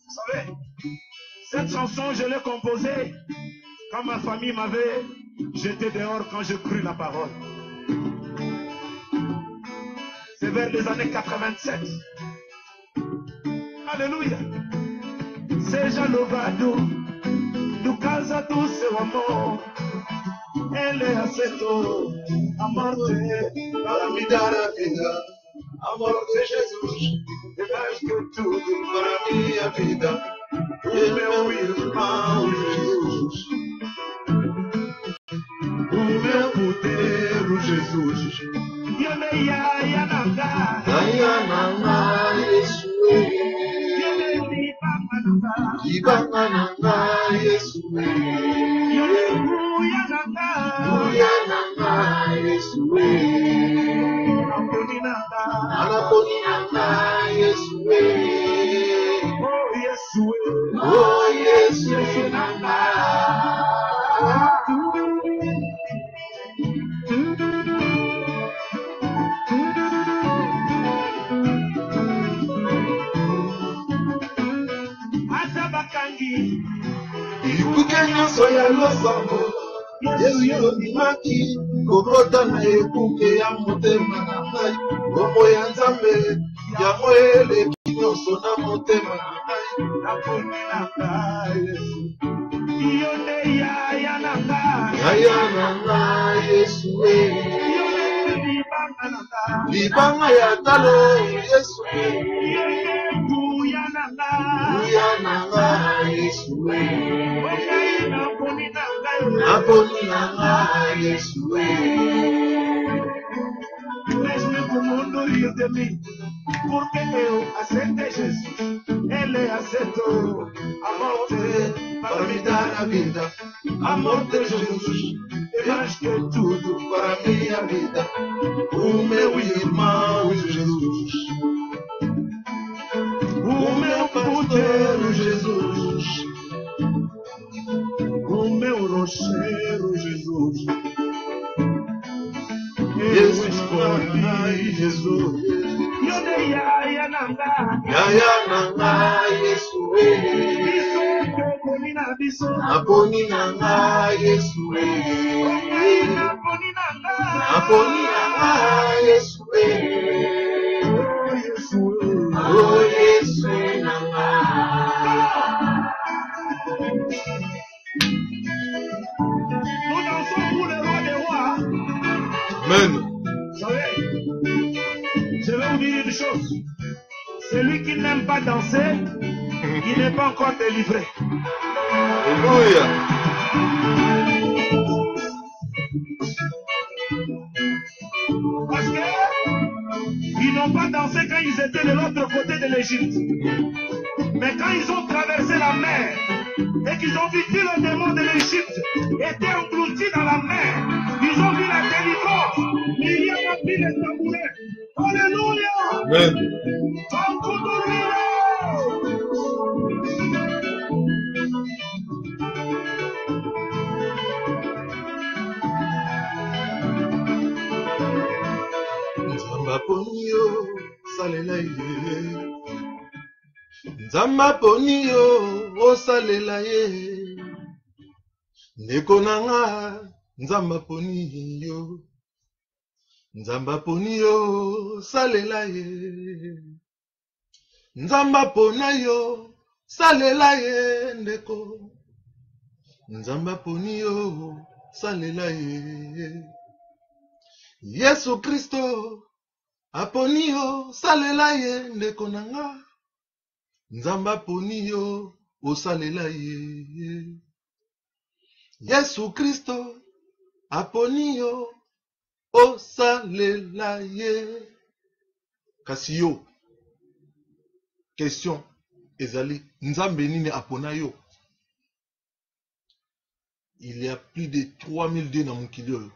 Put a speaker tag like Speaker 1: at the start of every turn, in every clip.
Speaker 1: savez, cette chanson, je l'ai composée quand ma famille m'avait jeté dehors quand j'ai cru la parole. C'est vers les années 87. Alléluia. Seja louvado do casa do seu amor. Ele aceitou a morte para me dar a vida. Amor de Jesus é mais que tudo para minha vida. O meu irmão Jesus, o meu poder, o Jesus.
Speaker 2: Ibangananga Yesu, Uyananga Yesu, Anaponinanga Yesu, Oh Yesu, Nanga. Ikukenya soya losambo Yesu yo imaki kokota na ekuke ya motema na ngai Bombo ya Nzambe ya moele kinyoso na motema na ngai Naponi na ngai Yesu Iyone ya na ngai Ya na ngai Yesu Iyone libanga na ngai Libanga ya talo Yesu Iyone ya na ngai Ya na ngai Yesu Naponi na ngai Yesu Laisse-le pour mundo rir de mim Porque eu aceitei Jesus Ele aceitou a morte para me dar a vida Amor de Jesus é mais que tudo para minha vida O meu irmão Jesus O meu pastor Jesus O meu rocheiro Jesus Eu escolhi Jesus Yaya nanga Yesu Naponi nanga Yesu Naponi nanga Yesu Oh Yesu nanga
Speaker 1: Nous dansons pour le roi des rois.
Speaker 2: Amen.
Speaker 1: Vous savez, je vais vous dire une chose. Celui qui n'aime pas danser, il n'est pas encore délivré.
Speaker 2: Alléluia.
Speaker 1: Parce que ils n'ont pas dansé quand ils étaient de l'autre côté de l'Égypte. Mais quand ils ont traversé la mer et qu'ils ont vu tous les démons de l'Égypte étaient engloutis dans la mer, ils ont vu la délivrance. Myriam a pris les tabourets. Alléluia.
Speaker 2: Amen. Nzamba poni yo salela ye Nzamba poni yo osalela ye Ndeko nanga Nzamba poni yo Nzamba poni yo salela ye Nzamba pona yo salela ye ndeko Nzamba poni yo salela ye Yesu Kristo aponi yo salela ye ndeko nanga Nzamba poni yo osalela ye Yesu Kristo aponi yo osalela ye kasi yo question ezali Nzambe nini apona yo Il y a plus de 3000 na mokili oyo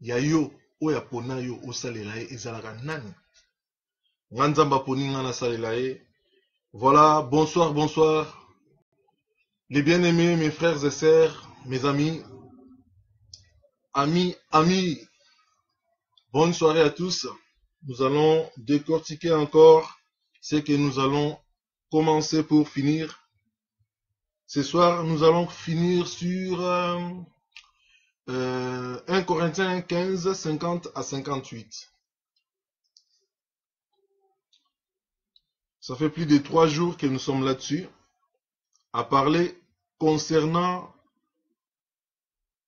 Speaker 2: ya yo oyo apona yo osalela ye ezalaka nani nga Nzambe aponi nga nasalela ye Voilà, bonsoir, bonsoir. Les bien-aimés, mes frères et sœurs, mes amis, amis, bonne soirée à tous. Nous allons décortiquer encore ce que nous allons commencer pour finir. Ce soir, nous allons finir sur 1 Corinthiens 15, 50 à 58. Ça fait plus de 3 jours que nous sommes là-dessus, à parler concernant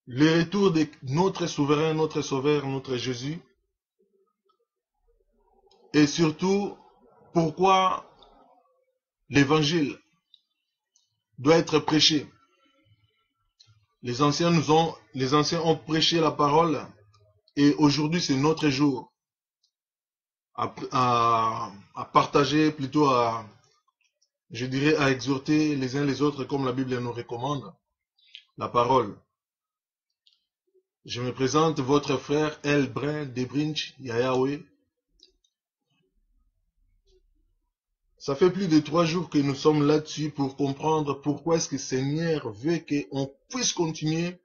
Speaker 2: le retour de notre souverain, notre sauveur, notre Jésus. Et surtout, pourquoi l'évangile doit être prêché. Les anciens ont prêché la parole et aujourd'hui c'est notre jour à partager, plutôt je dirais à exhorter les uns les autres comme la Bible nous recommande, la parole. Je me présente, votre frère Elbrin Debrinch Yayawe. Ça fait plus de 3 jours que nous sommes là-dessus pour comprendre pourquoi est-ce que le Seigneur veut qu'on puisse continuer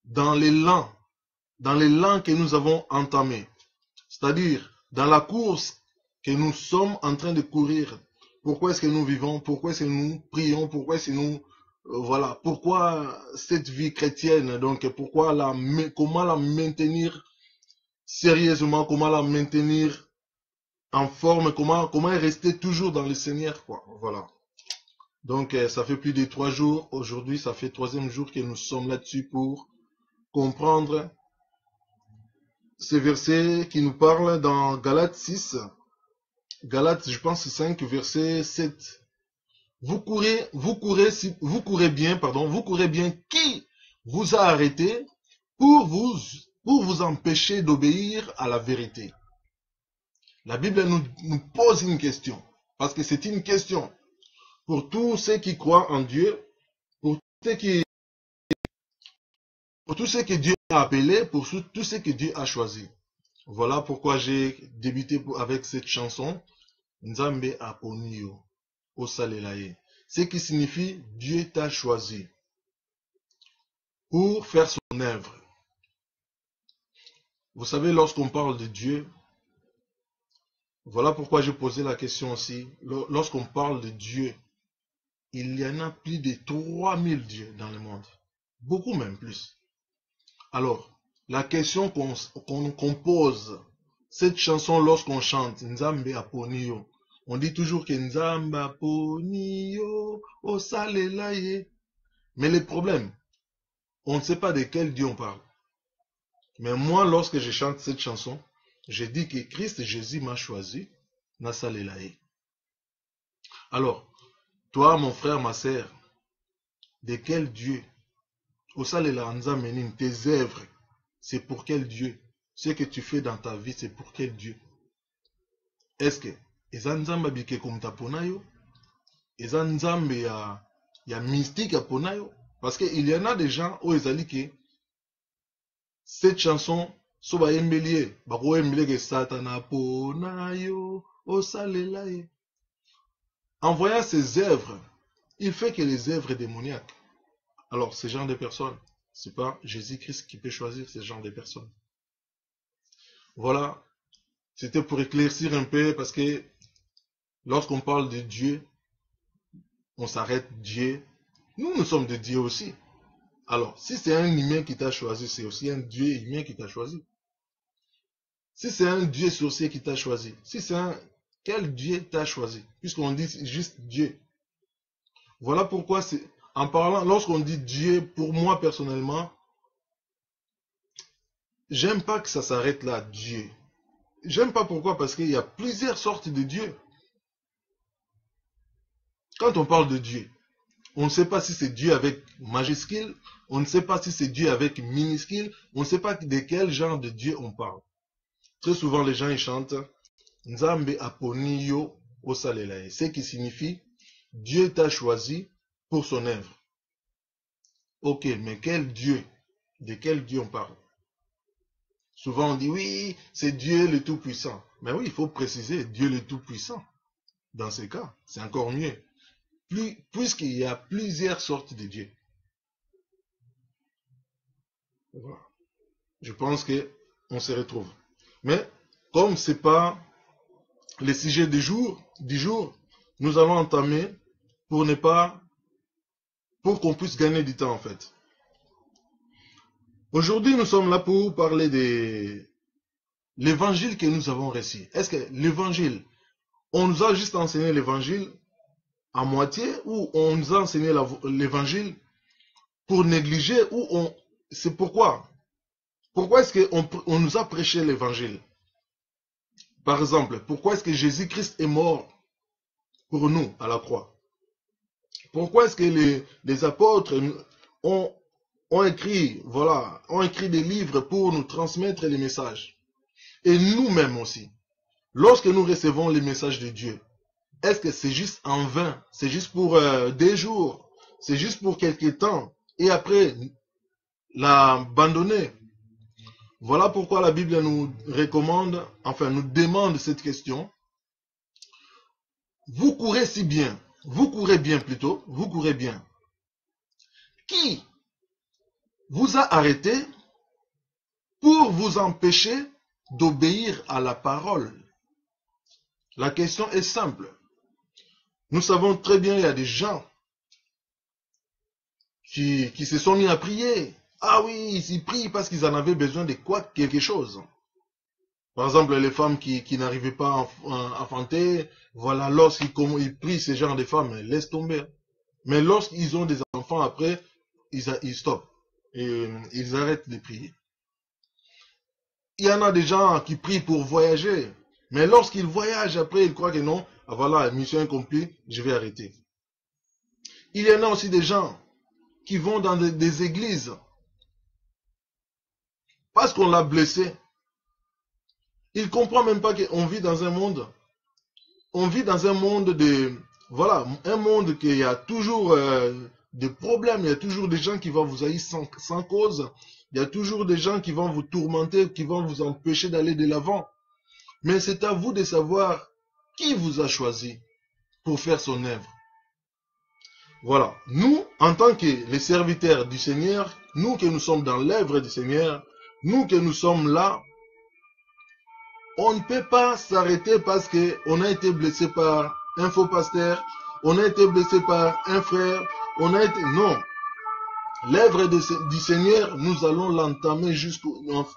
Speaker 2: dans l'élan que nous avons entamé. C'est-à-dire, dans la course que nous sommes en train de courir. Pourquoi est-ce que nous vivons? Pourquoi est-ce que nous prions? Pourquoi est-ce que nous... voilà. Pourquoi cette vie chrétienne? Donc, comment la maintenir sérieusement? Comment la maintenir en forme? Comment rester toujours dans le Seigneur, quoi. Voilà. Donc, ça fait plus de 3 jours. Aujourd'hui, ça fait 3e jour que nous sommes là-dessus pour comprendre ces versets qui nous parlent dans Galates 6. Galates, je pense, 5, verset 7. Vous courez bien. Qui vous a arrêté pour vous empêcher d'obéir à la vérité? La Bible nous pose une question. Parce que c'est une question pour tous ceux qui croient en Dieu, pour tous ceux que Dieu a appelés, pour tous ceux que Dieu a choisis. Voilà pourquoi j'ai débuté avec cette chanson. Nzambe aponiyo osalelaye. Ce qui signifie Dieu t'a choisi pour faire son œuvre. Vous savez, lorsqu'on parle de Dieu, voilà pourquoi j'ai posé la question aussi. Lorsqu'on parle de Dieu, il y en a plus de 3000 dieux dans le monde. Beaucoup même plus. Alors, la question qu'on pose, cette chanson lorsqu'on chante, Nzambe aponiyo, on dit toujours que Nzambe aponiyo osalelaye. Mais le problème, on ne sait pas de quel Dieu on parle. Mais moi, lorsque je chante cette chanson, je dis que Christ Jésus m'a choisi, nasalelaye. Alors, toi, mon frère, ma sœur, de quel Dieu? Osalela nzamenim, tes œuvres, c'est pour quel Dieu? Ce que tu fais dans ta vie, c'est pour quel Dieu? Est-ce que eza nzambe abike comme ta ponayo? Eza nzambe ya mystique à ponayo? Parce qu'il y en a des gens où ils allaient que cette chanson, soba embelie, bako embele que Satana ponayo osalelaye. En voyant ces œuvres, il fait que les œuvres démoniaques. Alors, ce genre de personnes, c'est pas Jésus-Christ qui peut choisir ce genre de personnes. Voilà, c'était pour éclaircir un peu, parce que lorsqu'on parle de Dieu, on s'arrête Dieu. Nous sommes des dieux aussi. Alors, si c'est un humain qui t'a choisi, c'est aussi un Dieu humain qui t'a choisi. Si c'est un Dieu sorcier qui t'a choisi, quel Dieu t'a choisi? Puisqu'on dit juste Dieu. Voilà pourquoi en parlant, lorsqu'on dit Dieu, pour moi personnellement, j'aime pas que ça s'arrête là, Dieu. J'aime pas pourquoi, parce qu'il y a plusieurs sortes de dieux. Quand on parle de Dieu, on ne sait pas si c'est Dieu avec majuscule, on ne sait pas si c'est Dieu avec minuscule, on ne sait pas de quel genre de Dieu on parle. Très souvent, les gens ils chantent Nzambe aponiyo osalelaye, ce qui signifie Dieu t'a choisi pour son œuvre. Ok, mais quel Dieu? De quel Dieu on parle? Souvent on dit oui, c'est Dieu le Tout-Puissant. Mais oui, il faut préciser Dieu le Tout-Puissant. dans ces cas, c'est encore mieux. Puisqu'il y a plusieurs sortes de dieux. Voilà. Je pense qu'on se retrouve. Mais, comme ce n'est pas le sujet du jour, nous allons entamer pour qu'on puisse gagner du temps en fait. Aujourd'hui, nous sommes là pour parler de l'évangile que nous avons reçu. Est-ce que l'évangile, on nous a juste enseigné l'évangile à moitié ou on nous a enseigné l'évangile pour négliger ou c'est pourquoi? Pourquoi est-ce qu'on nous a prêché l'évangile? Par exemple, pourquoi est-ce que Jésus-Christ est mort pour nous à la croix? Pourquoi est-ce que les apôtres ont écrit, voilà, ont écrit des livres pour nous transmettre les messages? Et nous-mêmes aussi, lorsque nous recevons les messages de Dieu, est-ce que c'est juste en vain? C'est juste pour des jours? C'est juste pour quelques temps? Et après, l'abandonner? Voilà pourquoi la Bible nous recommande, enfin nous demande cette question. Vous courez si bien, vous courez bien plutôt, vous courez bien. Qui vous a arrêté pour vous empêcher d'obéir à la parole? La question est simple. Nous savons très bien qu'il y a des gens qui se sont mis à prier. Ah oui, ils prient parce qu'ils en avaient besoin de quoi? Quelque chose. Par exemple, les femmes qui n'arrivaient pas à enfanter, voilà, lorsqu'ils prient ces genres de femmes, laisse tomber. Mais lorsqu'ils ont des enfants après, ils stoppent. Et ils arrêtent de prier. Il y en a des gens qui prient pour voyager. Mais lorsqu'ils voyagent après, ils croient que non, ah voilà, mission accomplie, je vais arrêter. Il y en a aussi des gens qui vont dans des églises parce qu'on l'a blessé. Il ne comprend même pas qu'on vit dans un monde. On vit dans un monde de... Voilà, un monde qui y a toujours des problèmes. Il y a toujours des gens qui vont vous haïr sans cause. Il y a toujours des gens qui vont vous tourmenter, qui vont vous empêcher d'aller de l'avant. Mais c'est à vous de savoir qui vous a choisi pour faire son œuvre. Voilà, nous, en tant que les serviteurs du Seigneur, nous que nous sommes dans l'œuvre du Seigneur, nous que nous sommes là, on ne peut pas s'arrêter parce qu'on a été blessé par un faux pasteur, on a été blessé par un frère, on a été... Non. L'œuvre du Seigneur, nous allons l'entamer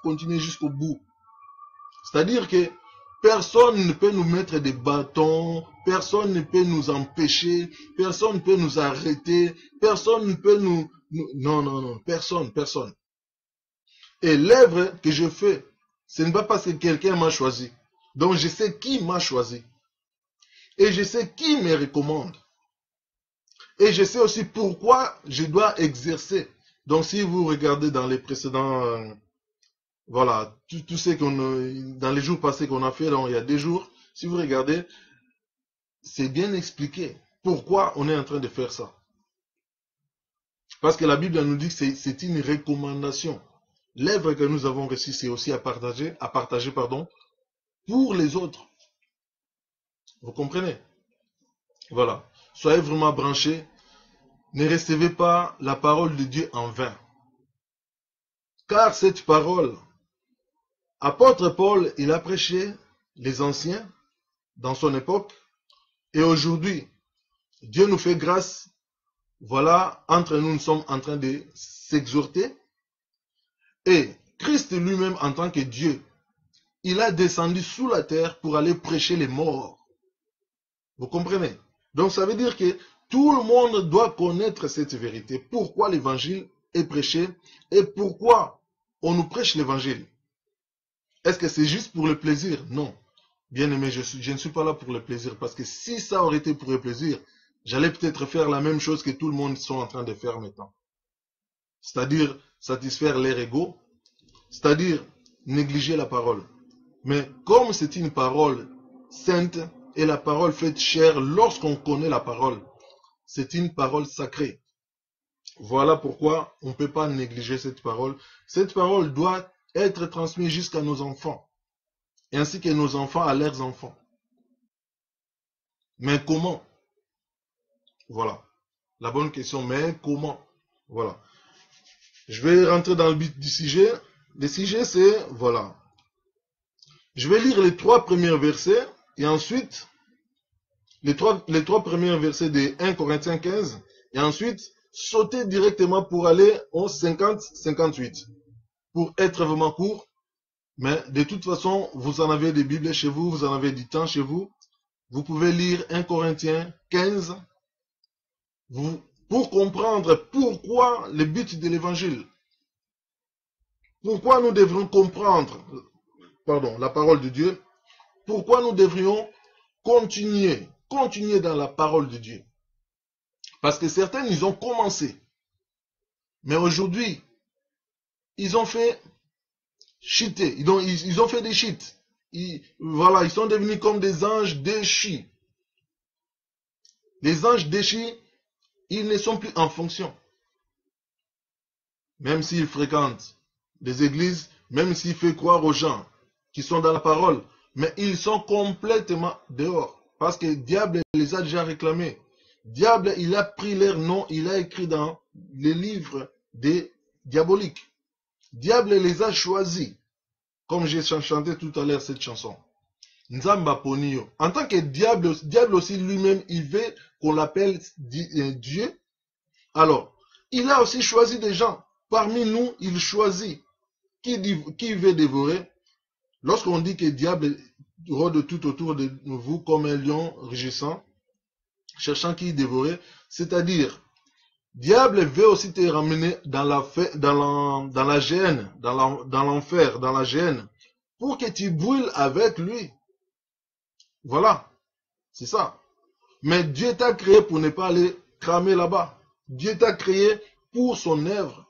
Speaker 2: continuer jusqu'au bout. C'est-à-dire que personne ne peut nous mettre des bâtons, personne ne peut nous empêcher, personne ne peut nous arrêter, personne ne peut nous... Non, personne. Et l'œuvre que je fais, ce n'est pas parce que quelqu'un m'a choisi. Donc je sais qui m'a choisi. Et je sais qui me recommande. Et je sais aussi pourquoi je dois exercer. Donc si vous regardez dans les précédents... voilà, tout ce qu'on dans les jours passés qu'on a fait, donc, il y a 2 jours, si vous regardez, c'est bien expliqué pourquoi on est en train de faire ça. Parce que la Bible nous dit que c'est une recommandation. L'œuvre que nous avons reçue, c'est aussi à partager, pour les autres. Vous comprenez? Voilà. Soyez vraiment branchés. Ne recevez pas la parole de Dieu en vain. Car cette parole, apôtre Paul, il a prêché les anciens dans son époque. Et aujourd'hui, Dieu nous fait grâce. Voilà, entre nous sommes en train de s'exhorter. Et Christ lui-même, en tant que Dieu, il a descendu sous la terre pour aller prêcher les morts. Vous comprenez? Donc ça veut dire que tout le monde doit connaître cette vérité. Pourquoi l'évangile est prêché et pourquoi on nous prêche l'évangile? Est-ce que c'est juste pour le plaisir? Non. Bien aimé, je ne suis pas là pour le plaisir. Parce que si ça aurait été pour le plaisir, j'allais peut-être faire la même chose que tout le monde sont en train de faire maintenant. C'est-à-dire satisfaire leur ego. C'est-à-dire négliger la parole. Mais comme c'est une parole sainte et la parole faite chair lorsqu'on connaît la parole, c'est une parole sacrée. Voilà pourquoi on ne peut pas négliger cette parole. Cette parole doit être transmise jusqu'à nos enfants, ainsi que nos enfants à leurs enfants. Mais comment? Voilà. La bonne question, mais comment? Voilà. Je vais rentrer dans le but du sujet. Le sujet, c'est, voilà. Je vais lire les 3 premiers versets et ensuite, les trois premiers versets de 1 Corinthiens 15 et ensuite, sauter directement pour aller au 50-58. Pour être vraiment court, mais de toute façon, vous en avez des Bibles chez vous, vous en avez du temps chez vous. Vous pouvez lire 1 Corinthiens 15 pour comprendre pourquoi le but de l'évangile. Pourquoi nous devrions comprendre, la parole de Dieu. Pourquoi nous devrions continuer dans la parole de Dieu. Parce que certains, ils ont commencé. Mais aujourd'hui, ils ont fait cheater. Ils ont fait des cheats. Voilà, ils sont devenus comme des anges déchus. Les anges déchus, ils ne sont plus en fonction. Même s'ils fréquentent des églises, même s'ils font croire aux gens qui sont dans la parole, mais ils sont complètement dehors. Parce que le diable les a déjà réclamés. Diable, il a pris leur nom, il a écrit dans les livres des diaboliques. Diable les a choisis. Comme j'ai chanté tout à l'heure cette chanson. Nzamba Ponio. En tant que diable aussi lui-même, il veut qu'on l'appelle Dieu. Alors, il a aussi choisi des gens. Parmi nous, il choisit qui veut dévorer. Lorsqu'on dit que le diable rôde tout autour de vous comme un lion rugissant, cherchant qui dévorer, c'est-à-dire, diable veut aussi te ramener dans la gêne, dans l'enfer, dans la gêne, pour que tu brûles avec lui. Voilà, c'est ça. Mais Dieu t'a créé pour ne pas aller cramer là-bas. Dieu t'a créé pour son œuvre.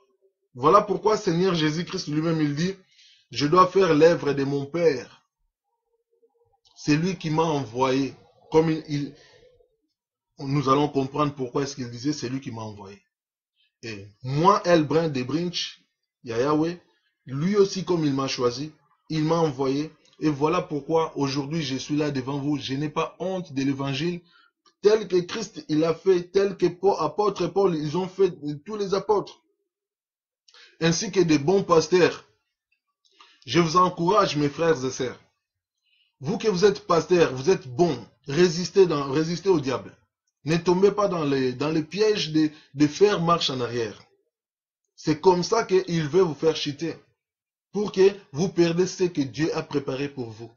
Speaker 2: Voilà pourquoi Seigneur Jésus-Christ lui-même, il dit, je dois faire l'œuvre de mon Père. C'est lui qui m'a envoyé. Comme nous allons comprendre pourquoi est-ce qu'il disait, c'est lui qui m'a envoyé. Et moi, Elbrin de Brinch, Yahweh, lui aussi comme il m'a choisi, il m'a envoyé. Et voilà pourquoi aujourd'hui je suis là devant vous. Je n'ai pas honte de l'évangile tel que Christ il a fait, tel que apôtre Paul, ils ont fait, tous les apôtres. Ainsi que des bons pasteurs. Je vous encourage mes frères et sœurs. Vous que vous êtes pasteurs, vous êtes bons, résistez au diable. Ne tombez pas dans les pièges de faire marche en arrière. C'est comme ça qu'il veut vous faire chuter. Pour que vous perdez ce que Dieu a préparé pour vous.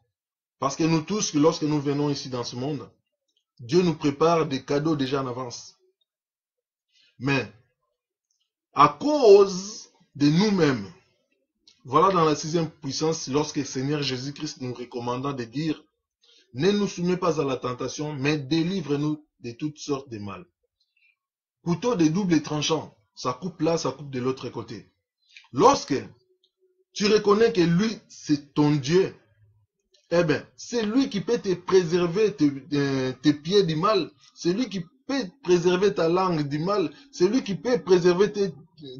Speaker 2: Parce que nous tous, lorsque nous venons ici dans ce monde, Dieu nous prépare des cadeaux déjà en avance. Mais, à cause de nous-mêmes, voilà dans la 6e puissance, lorsque le Seigneur Jésus-Christ nous recommanda de dire, ne nous soumets pas à la tentation, mais délivre-nous de toutes sortes de mal. Couteau de double tranchant, ça coupe là, ça coupe de l'autre côté. Lorsque tu reconnais que lui, c'est ton Dieu, eh bien, c'est lui qui peut te préserver tes pieds du mal, c'est lui qui peut préserver ta langue du mal, c'est lui qui peut préserver tes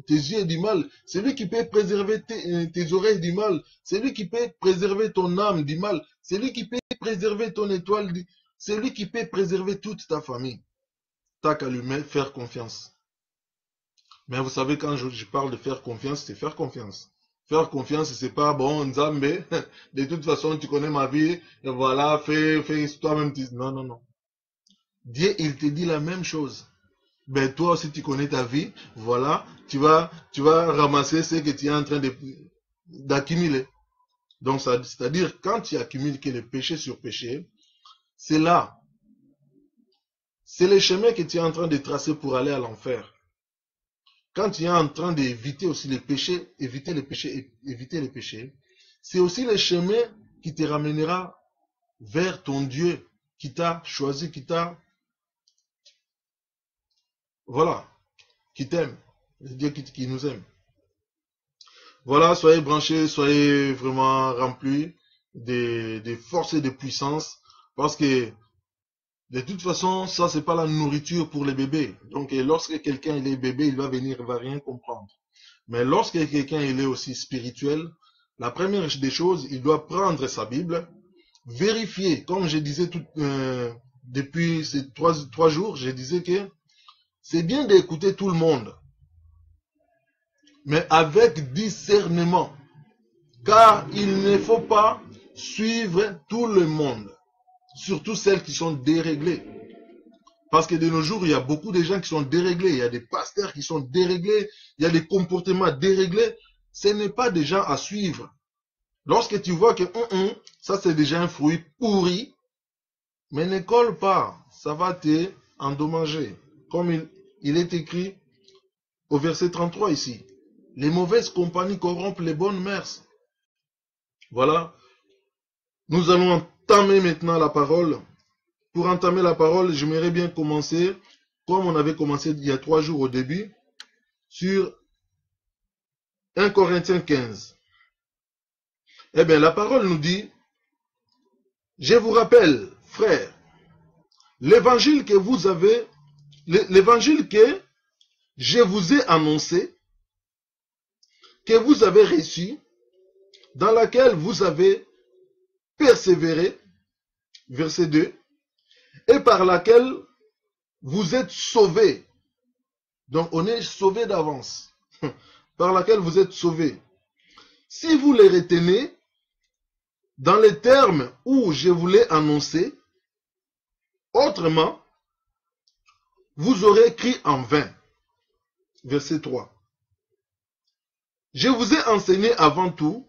Speaker 2: yeux du mal, c'est lui qui peut préserver tes oreilles du mal, c'est lui qui peut préserver ton âme du mal, c'est lui qui peut préserver ton étoile, c'est lui qui peut préserver toute ta famille. T'as qu'à lui faire confiance. Mais vous savez, quand je parle de faire confiance, c'est faire confiance. Faire confiance, c'est pas bon, Nzambe, de toute façon, tu connais ma vie, et voilà, fais toi-même. Non, non, non. Dieu, il te dit la même chose. Ben, toi aussi, tu connais ta vie, voilà, tu vas ramasser ce que tu es en train d'accumuler. Donc, c'est-à-dire, quand tu accumules que le péché sur péché, c'est là. C'est le chemin que tu es en train de tracer pour aller à l'enfer. Quand tu es en train d'éviter aussi les péchés, éviter les péchés, c'est aussi le chemin qui te ramènera vers ton Dieu qui t'a choisi, voilà, qui t'aime, le Dieu qui nous aime. Voilà, soyez branchés, soyez vraiment remplis des forces et de puissance, parce que de toute façon, ça, c'est pas la nourriture pour les bébés. Donc, lorsque quelqu'un est bébé, il va venir, il va rien comprendre. Mais lorsque quelqu'un est aussi spirituel, la première des choses, il doit prendre sa Bible, vérifier, comme je disais depuis ces trois jours, je disais que c'est bien d'écouter tout le monde, mais avec discernement. Car il ne faut pas suivre tout le monde, surtout celles qui sont déréglées. Parce que de nos jours, il y a beaucoup de gens qui sont déréglés, il y a des pasteurs qui sont déréglés, il y a des comportements déréglés. Ce n'est pas des gens à suivre. Lorsque tu vois que ça c'est déjà un fruit pourri, mais ne colle pas, ça va te endommager. Comme il est écrit au verset 33 ici. Les mauvaises compagnies corrompent les bonnes mœurs. Voilà. Nous allons entamer maintenant la parole. Pour entamer la parole, j'aimerais bien commencer, comme on avait commencé il y a 3 jours au début, sur 1 Corinthiens 15. Eh bien, la parole nous dit, je vous rappelle, frères, l'évangile que vous avez, l'évangile que je vous ai annoncé, que vous avez reçu, dans laquelle vous avez persévéré, verset 2, et par laquelle vous êtes sauvés. Donc on est sauvés d'avance, par laquelle vous êtes sauvés. Si vous les retenez, dans les termes où je vous l'ai annoncé, autrement, vous aurez écrit en vain. Verset 3. Je vous ai enseigné avant tout,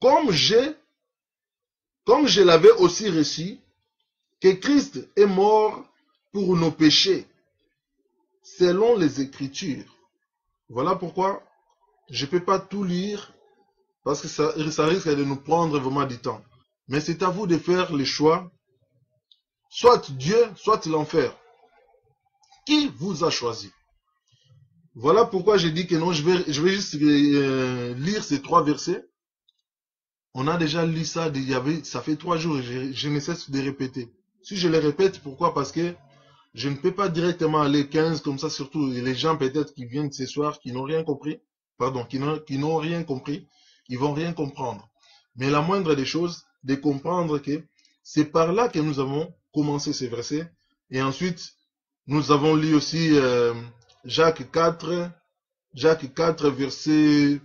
Speaker 2: comme je l'avais aussi reçu, que Christ est mort pour nos péchés, selon les Écritures. Voilà pourquoi je ne peux pas tout lire, parce que ça risque de nous prendre vraiment du temps. Mais c'est à vous de faire le choix, soit Dieu, soit l'enfer. Qui vous a choisi? Voilà pourquoi j'ai dit que non, je vais juste lire ces 3 versets. On a déjà lu ça, ça fait 3 jours et je ne cesse de répéter. Si je les répète, pourquoi? Parce que je ne peux pas directement aller 15 comme ça, surtout les gens peut-être qui viennent ce soir, qui n'ont rien compris, pardon, qui n'ont rien compris, ils vont rien comprendre. Mais la moindre des choses, de comprendre que c'est par là que nous avons commencé ces versets. Et ensuite, nous avons lu aussi Jacques 4, versets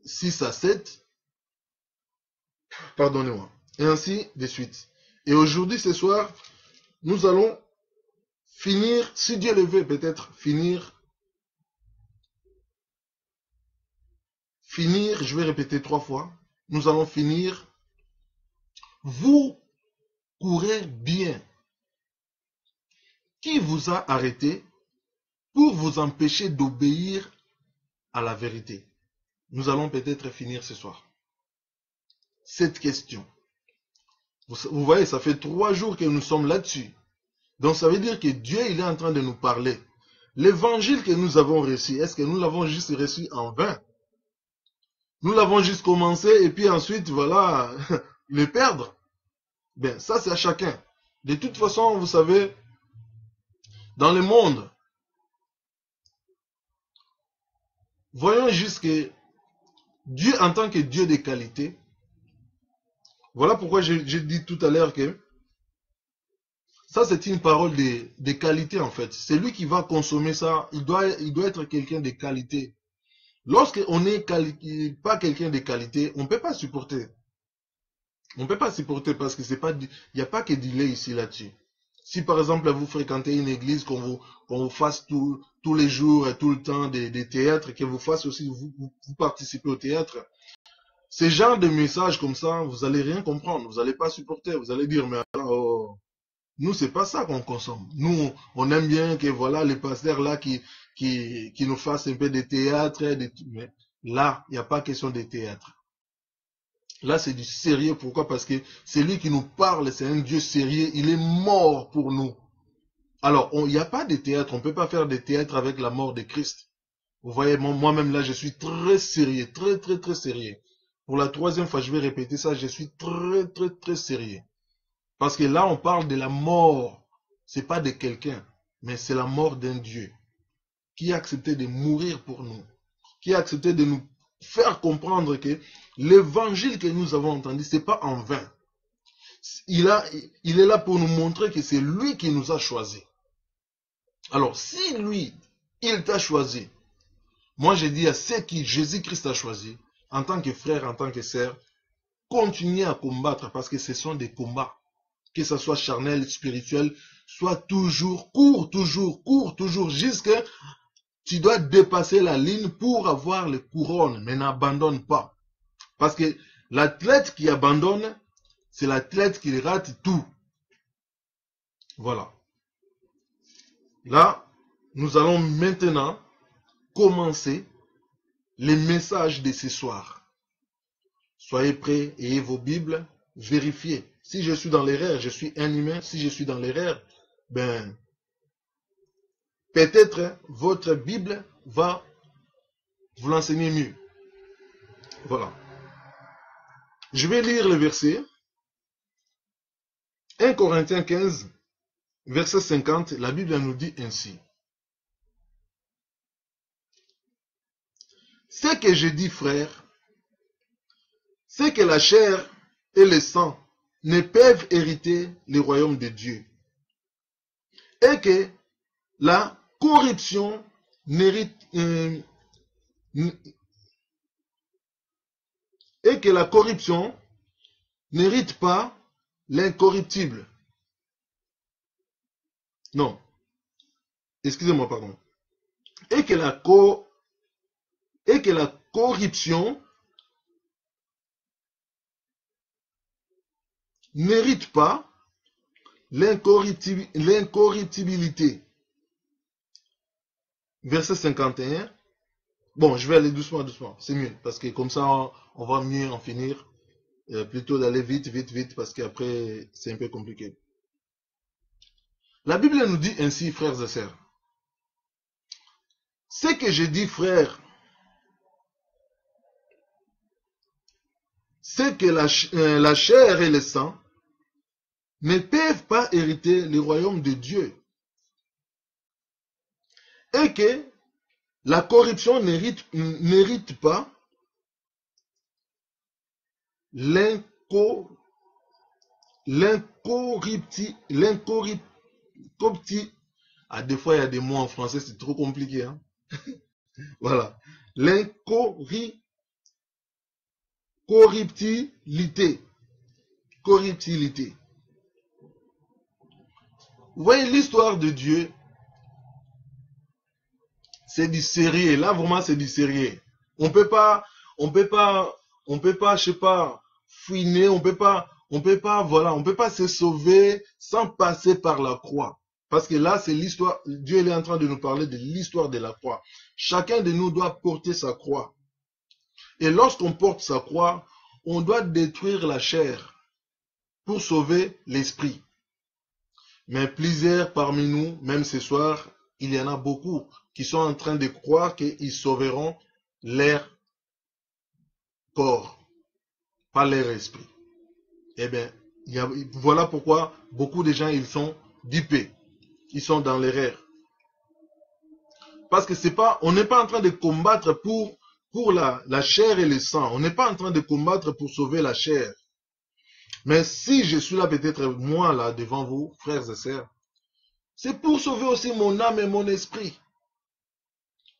Speaker 2: 6 à 7. Pardonnez-moi. Et ainsi de suite. Et aujourd'hui, ce soir, nous allons finir, si Dieu le veut, peut-être finir, je vais répéter 3 fois, nous allons finir, vous courez bien. Qui vous a arrêté pour vous empêcher d'obéir à la vérité? Nous allons peut-être finir ce soir cette question. Vous voyez, ça fait 3 jours que nous sommes là-dessus. Donc ça veut dire que Dieu, il est en train de nous parler. L'évangile que nous avons reçu, est-ce que nous l'avons juste reçu en vain? Nous l'avons juste commencé et puis ensuite, voilà, le perdre? Ben, ça c'est à chacun. De toute façon, vous savez, dans le monde, voyons juste que Dieu, en tant que Dieu de qualité, voilà pourquoi j'ai dit tout à l'heure que ça c'est une parole de qualité en fait. C'est lui qui va consommer ça, il doit être quelqu'un de qualité. Lorsqu'on n'est pas quelqu'un de qualité, on ne peut pas supporter. On ne peut pas supporter parce que c'est pas, il n'y a pas que delay ici là-dessus. Si par exemple vous fréquentez une église, qu'on vous fasse tous les jours et tout le temps des théâtres, que vous fasse aussi, vous participez au théâtre, ces genres de messages comme ça, vous allez rien comprendre, vous n'allez pas supporter, vous allez dire, mais alors, nous c'est pas ça qu'on consomme. Nous, on aime bien que voilà les pasteurs là qui nous fassent un peu de théâtre, mais là, il n'y a pas question de théâtre. Là, c'est du sérieux. Pourquoi? Parce que c'est lui qui nous parle, c'est un Dieu sérieux. Il est mort pour nous. Alors, il n'y a pas de théâtre. On ne peut pas faire de théâtre avec la mort de Christ. Vous voyez, moi-même là, je suis très sérieux. Très, très, très sérieux. Pour la 3e fois, je vais répéter ça. Je suis très, très, très sérieux. Parce que là, on parle de la mort. C'est pas de quelqu'un, mais c'est la mort d'un Dieu qui a accepté de mourir pour nous. Qui a accepté de nous faire comprendre que l'évangile que nous avons entendu, c'est pas en vain. il est là pour nous montrer que c'est lui qui nous a choisis. Alors, si lui, il t'a choisi, moi je dis à ceux qui Jésus-Christ a choisi, en tant que frère, en tant que sœur, continuez à combattre parce que ce sont des combats. Que ce soit charnel, spirituel, soit toujours, cours toujours, jusqu'à tu dois dépasser la ligne pour avoir les couronnes, mais n'abandonne pas. Parce que l'athlète qui abandonne, c'est l'athlète qui rate tout. Voilà. Là, nous allons maintenant commencer les messages de ce soir. Soyez prêts, ayez vos Bibles, vérifiez. Si je suis dans l'erreur, je suis un humain. Si je suis dans l'erreur, ben, peut-être votre Bible va vous l'enseigner mieux. Voilà. Je vais lire le verset. 1 Corinthiens 15, verset 50, la Bible nous dit ainsi. Ce que je dis, frère, c'est que la chair et le sang ne peuvent hériter le royaume de Dieu. Et que la corruption n'hérite pas l'incorruptible. Non. Excusez-moi, pardon. Et que la corruption n'hérite pas l'incorruptibilité. Verset 51. Bon, je vais aller doucement, c'est mieux, parce que comme ça, on va mieux en finir. Plutôt d'aller vite, parce qu'après, c'est un peu compliqué. La Bible nous dit ainsi, frères et sœurs. Ce que je dis, frères, c'est que la chair et le sang ne peuvent pas hériter le royaume de Dieu. Et que la corruption n'hérite pas l'incorruptibilité. Ah, des fois, il y a des mots en français, c'est trop compliqué. Hein? Voilà. L'incorruptibilité. Vous voyez, l'histoire de Dieu, c'est du sérieux. Là, vraiment, c'est du sérieux. On peut pas, je sais pas, fouiner, on peut pas, voilà, on peut pas se sauver sans passer par la croix. Parce que là, c'est l'histoire, Dieu il est en train de nous parler de l'histoire de la croix. Chacun de nous doit porter sa croix. Et lorsqu'on porte sa croix, on doit détruire la chair pour sauver l'esprit. Mais plusieurs parmi nous, même ce soir, il y en a beaucoup qui sont en train de croire qu'ils sauveront leur corps, pas leur esprit. Eh bien, voilà pourquoi beaucoup de gens, ils sont dupés. Ils sont dans l'erreur. Parce que on n'est pas en train de combattre pour la chair et le sang. On n'est pas en train de combattre pour sauver la chair. Mais si je suis là, peut-être moi là, devant vous, frères et sœurs, c'est pour sauver aussi mon âme et mon esprit.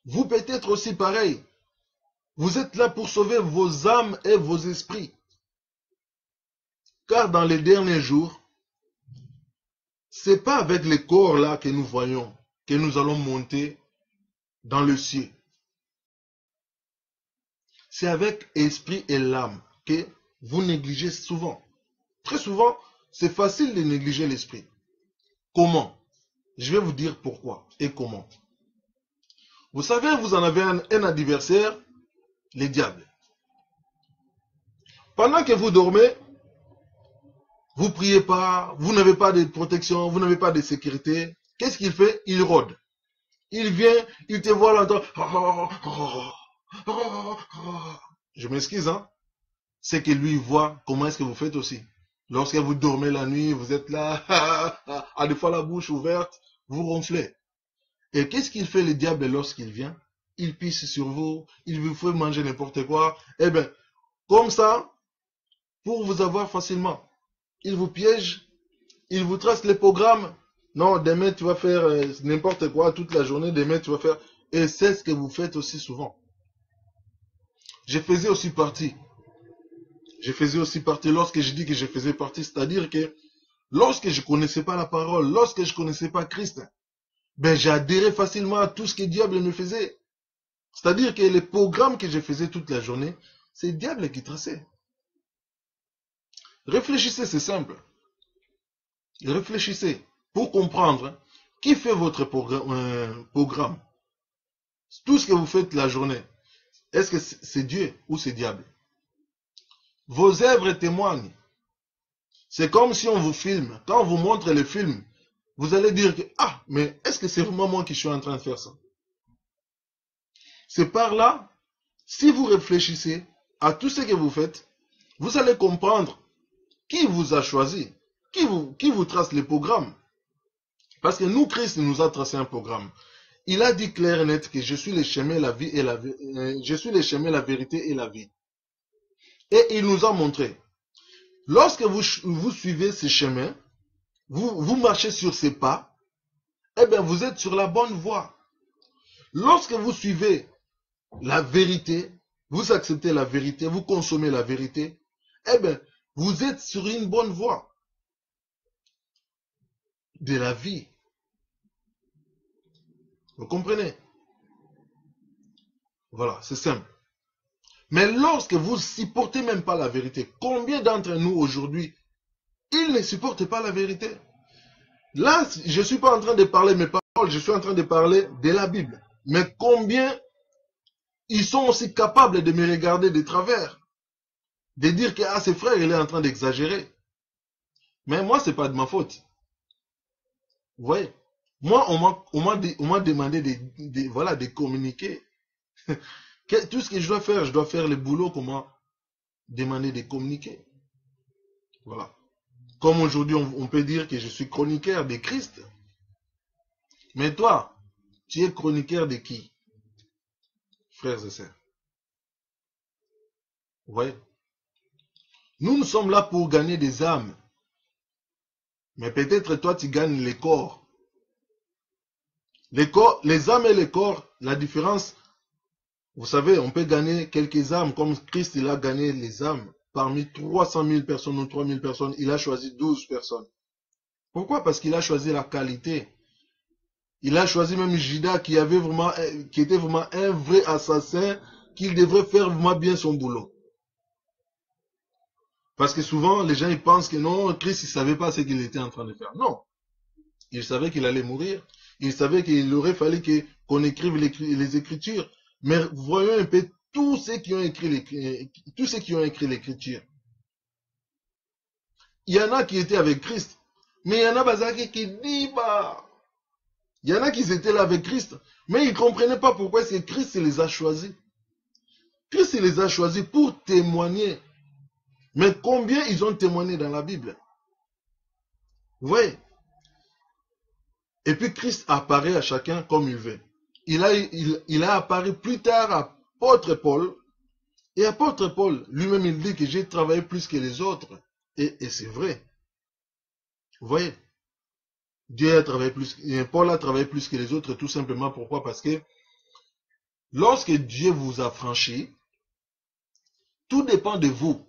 Speaker 2: Vous peut-être aussi pareil. Vous êtes là pour sauver vos âmes et vos esprits. Car dans les derniers jours, c'est pas avec les corps là que nous voyons, que nous allons monter dans le ciel. C'est avec l'esprit et l'âme que vous négligez souvent. Très souvent, c'est facile de négliger l'esprit. Comment? Je vais vous dire pourquoi et comment. Vous savez, vous en avez un adversaire, le diable. Pendant que vous dormez, vous ne priez pas, vous n'avez pas de protection, vous n'avez pas de sécurité. Qu'est-ce qu'il fait? Il rôde. Il vient, il te voit là-dedans. Je m'excuse, hein. C'est que lui voit comment est-ce que vous faites aussi. Lorsque vous dormez la nuit, vous êtes là, à des fois la bouche ouverte, vous ronflez. Et qu'est-ce qu'il fait le diable lorsqu'il vient? Il pisse sur vous, il vous fait manger n'importe quoi. Eh bien, comme ça, pour vous avoir facilement. il vous piège, il vous trace les programmes. Non, demain tu vas faire n'importe quoi toute la journée, demain tu vas faire... Et c'est ce que vous faites aussi souvent. Je faisais aussi partie. Lorsque je dis que je faisais partie, c'est-à-dire que lorsque je ne connaissais pas la parole, lorsque je ne connaissais pas Christ, ben j'adhérais facilement à tout ce que le diable me faisait. C'est-à-dire que les programmes que je faisais toute la journée, c'est le diable qui traçait. Réfléchissez, c'est simple. Réfléchissez pour comprendre qui fait votre programme. Tout ce que vous faites la journée, est-ce que c'est Dieu ou c'est le diable? Vos œuvres témoignent. C'est comme si on vous filme. Quand on vous montre le film, vous allez dire que, ah, mais est-ce que c'est vraiment moi qui suis en train de faire ça? C'est par là, si vous réfléchissez à tout ce que vous faites, vous allez comprendre qui vous a choisi, qui vous trace les programmes. Parce que nous, Christ nous a tracé un programme. Il a dit clair et net que je suis le chemin, la vie et je suis le chemin, la vérité et la vie. Et il nous a montré. Lorsque vous suivez ces chemins, vous marchez sur ces pas, eh bien vous êtes sur la bonne voie. Lorsque vous suivez la vérité, vous acceptez la vérité, vous consommez la vérité, eh bien vous êtes sur une bonne voie de la vie. Vous comprenez? Voilà, c'est simple. Mais lorsque vous ne supportez même pas la vérité, combien d'entre nous aujourd'hui, ils ne supportent pas la vérité? Là, je ne suis pas en train de parler mes paroles, je suis en train de parler de la Bible. Mais combien ils sont aussi capables de me regarder de travers, de dire que ah, ce frère, il est en train d'exagérer. Mais moi, ce n'est pas de ma faute. Vous voyez? Moi, on m'a demandé de communiquer. Tout ce que je dois faire le boulot qu'on m'a demandé de communiquer. Voilà. Comme aujourd'hui, on peut dire que je suis chroniqueur de Christ. Mais toi, tu es chroniqueur de qui? Frères et sœurs. Vous voyez? Nous sommes là pour gagner des âmes. Mais peut-être toi, tu gagnes les corps. Les âmes et les corps, la différence, vous savez, on peut gagner quelques âmes, comme Christ, il a gagné les âmes. Parmi 300 000 personnes ou 3 000 personnes, il a choisi 12 personnes. Pourquoi? Parce qu'il a choisi la qualité. Il a choisi même Judas qui était vraiment un vrai assassin, qu'il devrait faire vraiment bien son boulot. Parce que souvent, les gens ils pensent que non, Christ ne savait pas ce qu'il était en train de faire. Non. Il savait qu'il allait mourir. Il savait qu'il aurait fallu qu'on écrive les Écritures. Mais voyons un peu tous ceux qui ont écrit l'Écriture. Il y en a qui étaient avec Christ. Mais il y en a qui disent, bah, il y en a qui étaient là avec Christ. Mais ils ne comprenaient pas pourquoi c'est Christ qui les a choisis. Christ les a choisis pour témoigner. Mais combien ils ont témoigné dans la Bible? Vous voyez? Et puis Christ apparaît à chacun comme il veut. Il a apparu plus tard à apôtre Paul. Et apôtre Paul, lui-même, il dit que j'ai travaillé plus que les autres. Et c'est vrai. Vous voyez? Paul a travaillé plus que les autres, tout simplement. Pourquoi? Parce que lorsque Dieu vous a franchi, tout dépend de vous.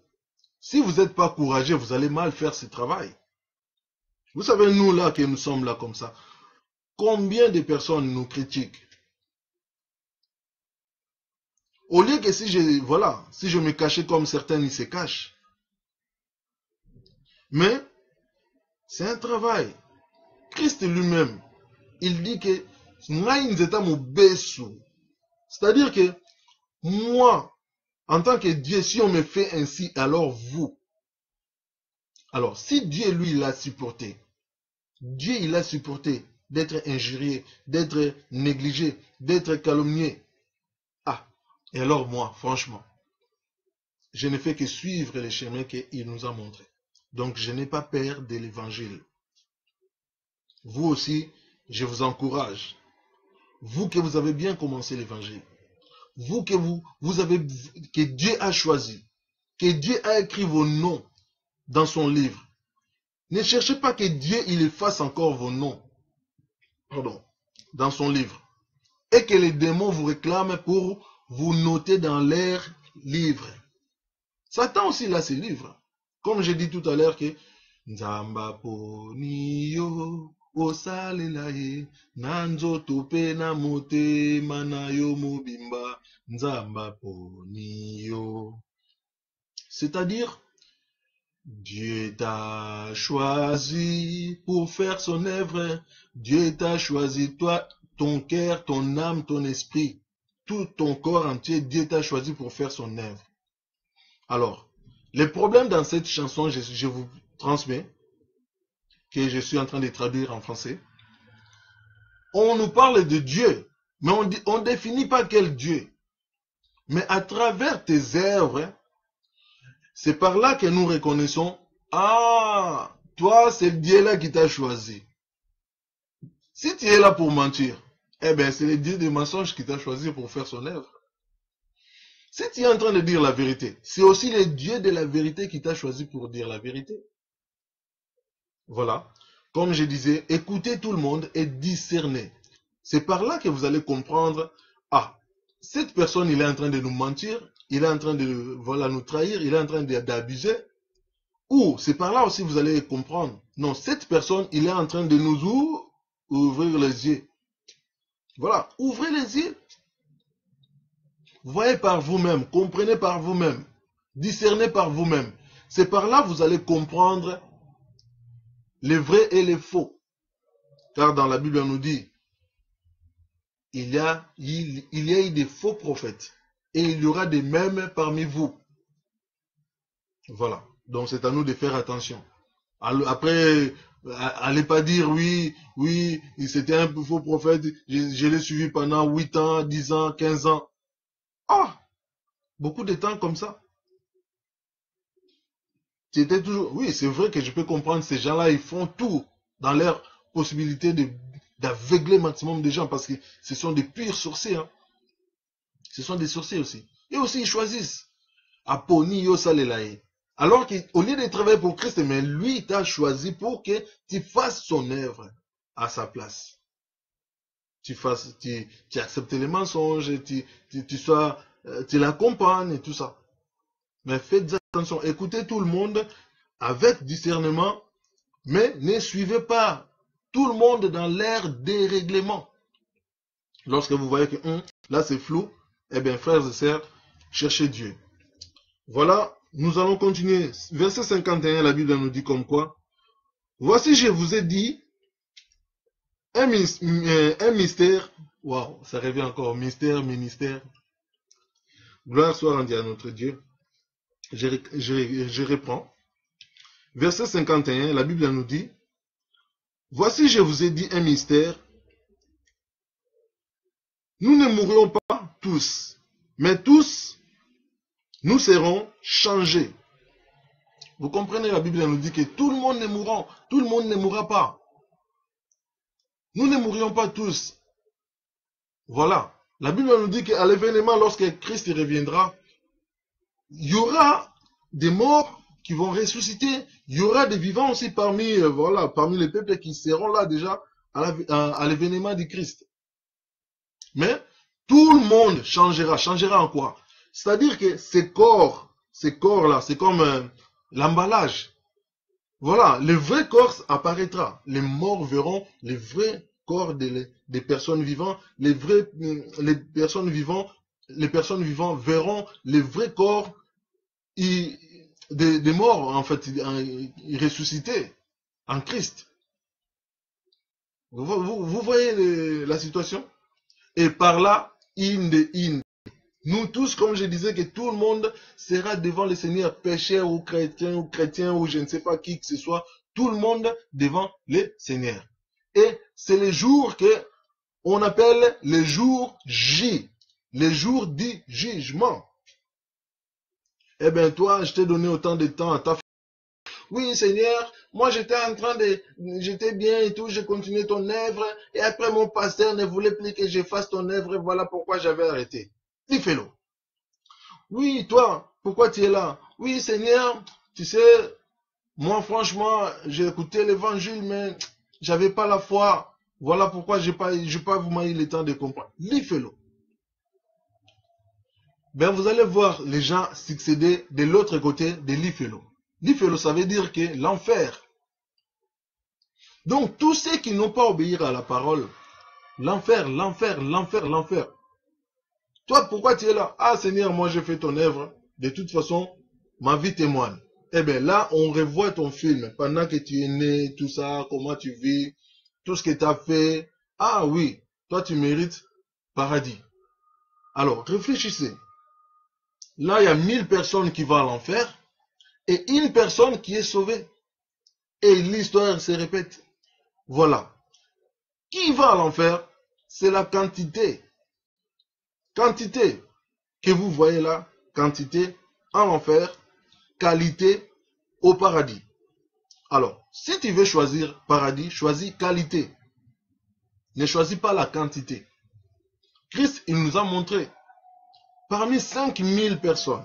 Speaker 2: Si vous n'êtes pas courageux, vous allez mal faire ce travail. Vous savez, nous là, que nous sommes là comme ça, combien de personnes nous critiquent? Au lieu que si je me cachais comme certains, ils se cachent. Mais, c'est un travail. Christ lui-même, il dit que c'est-à-dire que moi, en tant que Dieu, si on me fait ainsi, alors vous. Alors, si Dieu, lui, il a supporté, Dieu, il a supporté d'être injurié, d'être négligé, d'être calomnié. Ah, et alors moi, franchement, je ne fais que suivre les chemins qu'il nous a montrés. Donc, je n'ai pas peur de l'évangile. Vous aussi, je vous encourage. Vous que vous avez bien commencé l'évangile. Vous que Dieu a choisi. Que Dieu a écrit vos noms dans son livre. Ne cherchez pas que Dieu il efface encore vos noms. Pardon. Dans son livre. Et que les démons vous réclament pour vous noter dans leur livre. Satan aussi là ses livres. Comme j'ai dit tout à l'heure que Nzamba poniyo osalela ye nanzoto pe na motema na yo mobimba Nzamba poniyo. C'est-à-dire Dieu t'a choisi pour faire son œuvre. Dieu t'a choisi, toi, ton cœur, ton âme, ton esprit, tout ton corps entier. Dieu t'a choisi pour faire son œuvre. Alors, les problèmes dans cette chanson, je vous transmets, que je suis en train de traduire en français. On nous parle de Dieu, mais on ne définit pas quel Dieu. Mais à travers tes œuvres, c'est par là que nous reconnaissons, ah, toi, c'est Dieu là qui t'a choisi. Si tu es là pour mentir, eh bien, c'est le Dieu des mensonges qui t'a choisi pour faire son œuvre. Si tu es en train de dire la vérité, c'est aussi le Dieu de la vérité qui t'a choisi pour dire la vérité. Voilà. Comme je disais, écoutez tout le monde et discernez. C'est par là que vous allez comprendre, ah, cette personne, il est en train de nous mentir, il est en train de nous trahir, il est en train d'abuser. Ou c'est par là aussi que vous allez comprendre, non, cette personne, il est en train de nous ouvrir les yeux. Voilà, ouvrez les yeux. Voyez par vous-même, comprenez par vous-même, discernez par vous-même. C'est par là que vous allez comprendre les vrais et les faux. Car dans la Bible, on nous dit, il y a eu des faux prophètes et il y aura des mêmes parmi vous. Voilà. Donc c'est à nous de faire attention. Après, allez pas dire oui, c'était un faux prophète, je l'ai suivi pendant 8 ans, 10 ans, 15 ans. Ah, beaucoup de temps comme ça. C'était toujours, oui, c'est vrai que je peux comprendre, ces gens-là, ils font tout dans leur possibilité d'aveugler maximum de gens parce que ce sont des purs sorciers. Hein. Ce sont des sorciers aussi. Et aussi, ils choisissent. Aponi yo salelaye. Alors qu'au lieu de travailler pour Christ, mais lui, il t'a choisi pour que tu fasses son œuvre à sa place. Tu acceptes les mensonges, tu l'accompagnes et tout ça. Mais faites attention, écoutez tout le monde avec discernement, mais ne suivez pas tout le monde dans l'air dérèglement. Lorsque vous voyez que là c'est flou, eh bien frères et sœurs, cherchez Dieu. Voilà, nous allons continuer. Verset 51, la Bible nous dit comme quoi. Voici, je vous ai dit un mystère. Waouh, ça revient encore. Mystère, ministère. Gloire soit rendue à notre Dieu. Je reprends. Verset 51, la Bible nous dit. Voici, je vous ai dit un mystère. Nous ne mourrons pas tous, mais tous, nous serons changés. Vous comprenez, la Bible nous dit que tout le monde ne mourra, tout le monde ne mourra pas. Nous ne mourrions pas tous. Voilà. La Bible nous dit qu'à l'événement, lorsque Christ reviendra, il y aura des morts qui vont ressusciter. Il y aura des vivants aussi parmi les peuples qui seront là déjà à l'événement du Christ. Mais tout le monde changera. Changera en quoi? C'est-à-dire que ces corps-là, c'est comme l'emballage. Voilà, le vrai corps apparaîtra. Les morts verront les vrais corps des personnes vivantes. Les personnes vivantes verront les vrais corps des morts, en fait, ressuscités en Christ. Vous voyez la situation? Et par là, nous tous, comme je disais, que tout le monde sera devant le Seigneur, pécheur ou chrétien ou je ne sais pas qui que ce soit, tout le monde devant le Seigneur. Et c'est le jour que on appelle le jour J, le jour du jugement. Eh bien toi, je t'ai donné autant de temps à ta famille. Oui Seigneur, moi j'étais bien et tout, j'ai continué ton œuvre, et après mon pasteur ne voulait plus que je fasse ton œuvre, voilà pourquoi j'avais arrêté. Dis fais-le. Oui, toi, pourquoi tu es là? Oui, Seigneur, tu sais, Moi, franchement, j'ai écouté l'évangile, mais j'avais pas la foi. Voilà pourquoi j'ai pas vraiment eu le temps de comprendre. Lisez-le. Ben, vous allez voir les gens succéder de l'autre côté de l'Ifelo. L'Ifelo, ça veut dire que l'enfer. Donc, tous ceux qui n'ont pas obéi à la parole, l'enfer, l'enfer, l'enfer, l'enfer. Toi, pourquoi tu es là? Ah, Seigneur, moi, j'ai fait ton œuvre. De toute façon, ma vie témoigne. Eh bien, là, on revoit ton film. Pendant que tu es né, tout ça, comment tu vis, tout ce que tu as fait. Ah oui, toi, tu mérites paradis. Alors, réfléchissez. Là, il y a 1000 personnes qui vont à l'enfer et une personne qui est sauvée. Et l'histoire se répète. Voilà. Qui va à l'enfer? C'est la quantité. Quantité que vous voyez là, quantité en enfer, qualité au paradis. Alors, si tu veux choisir paradis, choisis qualité. Ne choisis pas la quantité. Christ, il nous a montré, parmi 5000 personnes,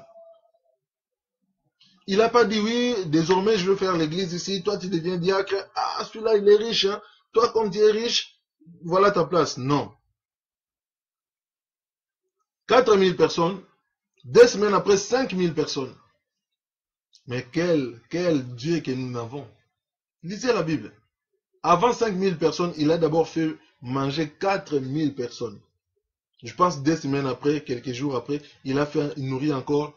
Speaker 2: il n'a pas dit oui, désormais je veux faire l'église ici, toi tu deviens diacre, ah celui-là il est riche, hein. Toi comme tu es riche, voilà ta place. Non. 4000 personnes, 2 semaines après 5000 personnes. Mais quel Dieu que nous avons. Lisez la Bible. Avant 5000 personnes, il a d'abord fait manger 4000 personnes. Je pense 2 semaines après, quelques jours après, il a fait nourrir encore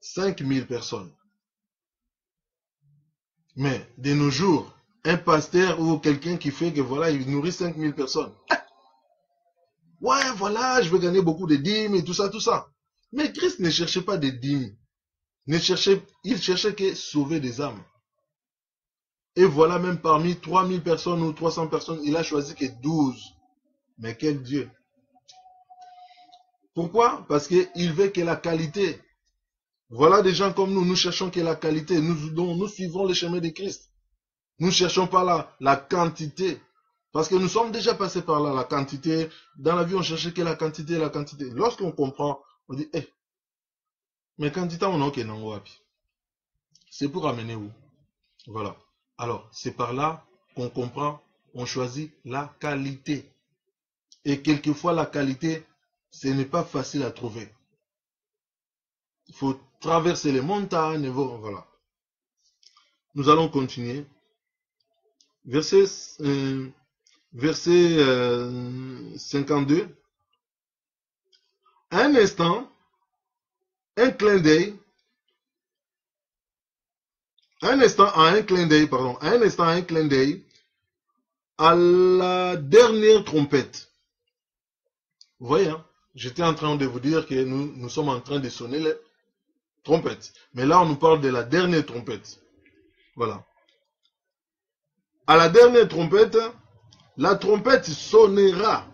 Speaker 2: 5000 personnes. Mais de nos jours, un pasteur ou quelqu'un qui fait que voilà, il nourrit 5000 personnes. Ouais, voilà, je veux gagner beaucoup de dîmes et tout ça, tout ça. Mais Christ ne cherchait pas des dîmes. Il cherchait que sauver des âmes. Et voilà, même parmi 3000 personnes ou 300 personnes, il a choisi que 12. Mais quel Dieu! Pourquoi? Parce qu'il veut que la qualité. Voilà des gens comme nous, nous cherchons que la qualité. Nous suivons le chemin de Christ. Nous ne cherchons pas la quantité. Parce que nous sommes déjà passés par là, la quantité. Dans la vie, on cherchait que la quantité, la quantité. Lorsqu'on comprend, on dit, eh, mais quantité, on a non wapi. C'est pour amener où? Voilà. Alors, c'est par là qu'on comprend, on choisit la qualité. Et quelquefois, la qualité, ce n'est pas facile à trouver. Il faut traverser les montagnes, voilà. Nous allons continuer. Verset 52. Un instant, un clin d'œil. Un instant, un clin d'œil, pardon. Un instant, un clin d'œil à la dernière trompette. Vous voyez, hein? J'étais en train de vous dire que nous sommes en train de sonner les trompettes. Mais là, on nous parle de la dernière trompette. Voilà. À la dernière trompette, la trompette sonnera.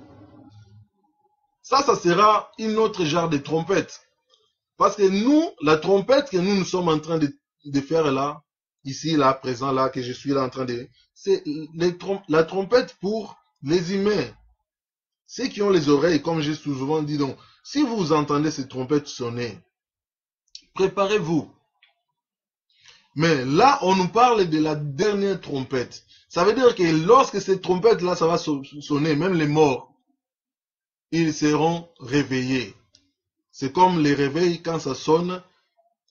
Speaker 2: Ça sera une autre genre de trompette. Parce que nous, la trompette que nous sommes en train de faire là, ici, là, présent, là, que je suis là en train de... C'est la trompette pour les humains. Ceux qui ont les oreilles, comme j'ai souvent dit, donc, si vous entendez ces trompettes sonner, préparez-vous. Mais là, on nous parle de la dernière trompette. Ça veut dire que lorsque cette trompette-là, ça va sonner, même les morts, ils seront réveillés. C'est comme les réveils, quand ça sonne,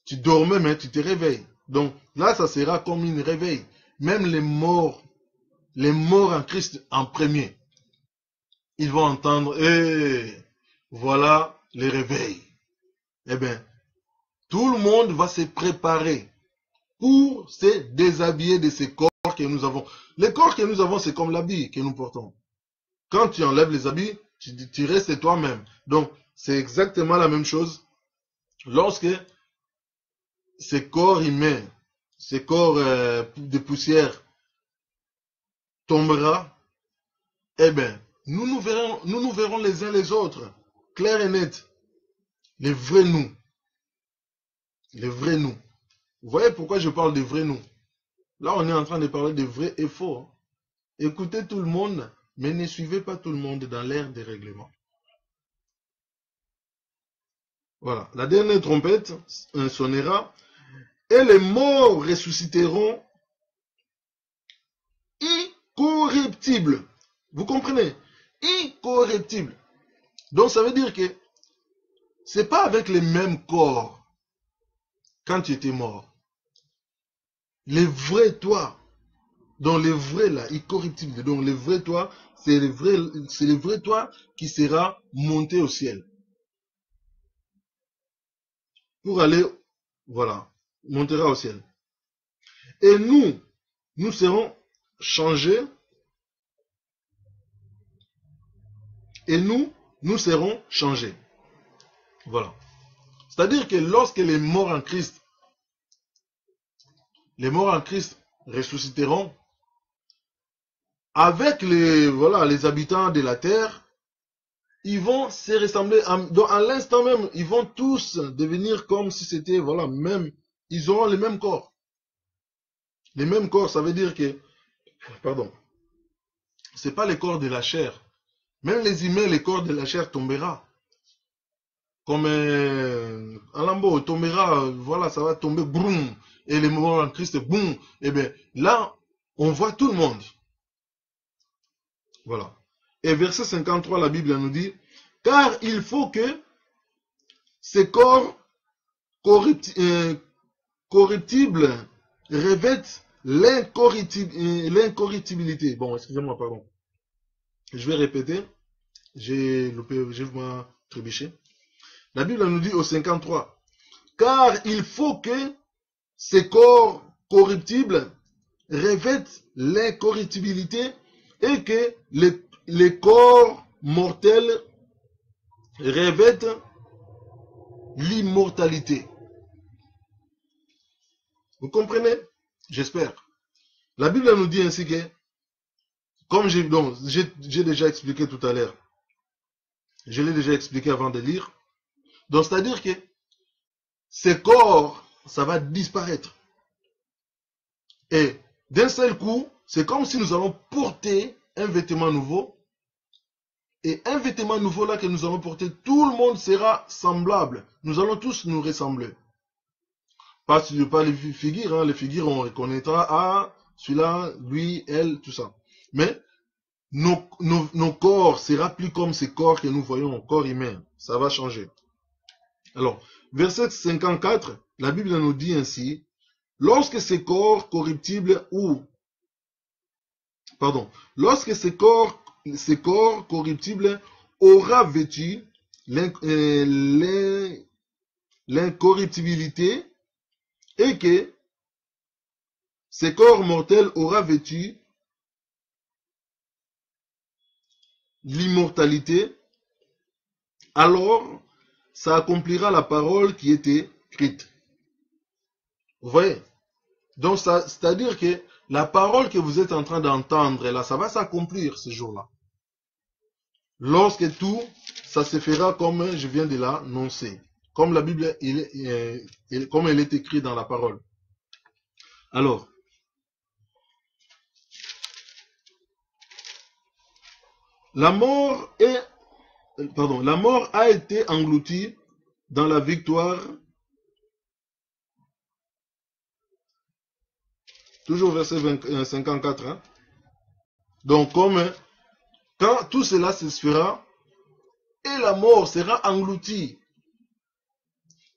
Speaker 2: tu dormais, mais tu te réveilles. Donc là, ça sera comme une réveil. Même les morts en Christ en premier, ils vont entendre, voilà les réveils. Eh bien, tout le monde va se préparer pour se déshabiller de ces corps que nous avons. Les corps que nous avons, c'est comme l'habit que nous portons. Quand tu enlèves les habits, tu restes toi-même. Donc, c'est exactement la même chose lorsque ces corps humains, ces corps de poussière tombera. Eh bien, nous nous verrons les uns les autres, clair et net. Les vrais nous. Les vrais nous. Vous voyez pourquoi je parle de vrais nous? Là, on est en train de parler de vrai et faux. Écoutez tout le monde, mais ne suivez pas tout le monde dans l'ère des règlements. Voilà. La dernière trompette sonnera et les morts ressusciteront incorruptible. Vous comprenez? Incorruptible. Donc ça veut dire que c'est pas avec les mêmes corps quand tu étais mort. Les vrais toi, donc les vrais là, incorruptibles, donc les vrais toi, c'est le vrai toi qui sera monté au ciel. Pour aller, voilà, montera au ciel. Et nous serons changés. Et nous serons changés. Voilà. C'est-à-dire que lorsque les morts en Christ ressusciteront, avec les habitants de la terre, ils vont se ressembler, à l'instant même, ils vont tous devenir comme si c'était, même, ils auront les mêmes corps. Les mêmes corps, ça veut dire que, c'est pas les corps de la chair. Même les humains, les corps de la chair tombera. Comme un lambeau tombera, ça va tomber, boum, et les morts en Christ, boum. Et bien, là, on voit tout le monde. Voilà. Et verset 53, la Bible nous dit, car il faut que ces corps corruptibles revêtent l'incorruptibilité. Bon, excusez-moi, pardon. Je vais répéter. J'ai trébuché. La Bible nous dit au 53, car il faut que ces corps corruptibles revêtent l'incorruptibilité et que les corps mortels revêtent l'immortalité. Vous comprenez? J'espère. La Bible nous dit ainsi que, comme j'ai déjà expliqué tout à l'heure, je l'ai déjà expliqué avant de lire, donc c'est-à-dire que ces corps, ça va disparaître. Et d'un seul coup, c'est comme si nous allons porter un vêtement nouveau. Et un vêtement nouveau là que nous allons porter, tout le monde sera semblable. Nous allons tous nous ressembler. Pas les figures, hein. Les figures on reconnaîtra, ah, celui-là, lui, elle, tout ça. Mais nos corps sera plus comme ces corps que nous voyons, corps humain. Ça va changer. Alors, verset 54, la Bible nous dit ainsi, lorsque ces corps corruptibles lorsque ces corps corruptibles aura vêtu l'incorruptibilité et que ces corps mortels aura vêtu l'immortalité, alors ça accomplira la parole qui était écrite. Vous voyez? Donc, c'est-à-dire que la parole que vous êtes en train d'entendre, là, ça va s'accomplir ce jour-là. Lorsque tout, ça se fera comme je viens de l'annoncer. Comme la Bible, comme elle est écrite dans la parole. Alors, la mort a été engloutie dans la victoire. Toujours verset 54. Hein? Donc, quand tout cela se fera, et la mort sera engloutie.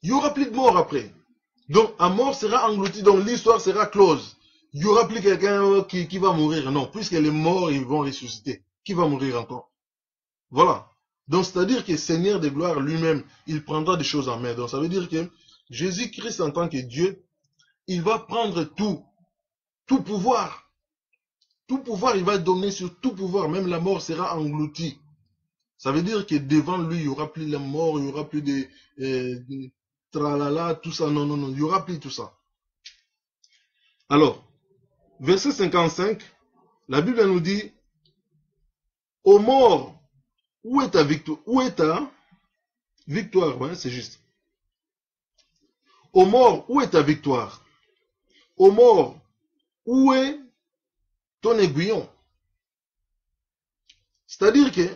Speaker 2: Il n'y aura plus de mort après. Donc, la mort sera engloutie, donc l'histoire sera close. Il n'y aura plus quelqu'un qui va mourir. Non, puisque les morts, ils vont ressusciter. Qui va mourir encore? Voilà. Donc, c'est-à-dire que le Seigneur de gloire lui-même, il prendra des choses en main. Donc, ça veut dire que Jésus-Christ, en tant que Dieu, il va prendre tout pouvoir. Tout pouvoir, il va dominer sur tout pouvoir. Même la mort sera engloutie. Ça veut dire que devant lui, il n'y aura plus la mort, il n'y aura plus de tralala, tout ça. Non, il n'y aura plus tout ça. Alors, verset 55, la Bible nous dit, ô mort, où est ta victoire? Où est ta victoire? Ouais, c'est juste. Ô mort, où est ta victoire? Ô mort, où est ton aiguillon? C'est-à-dire que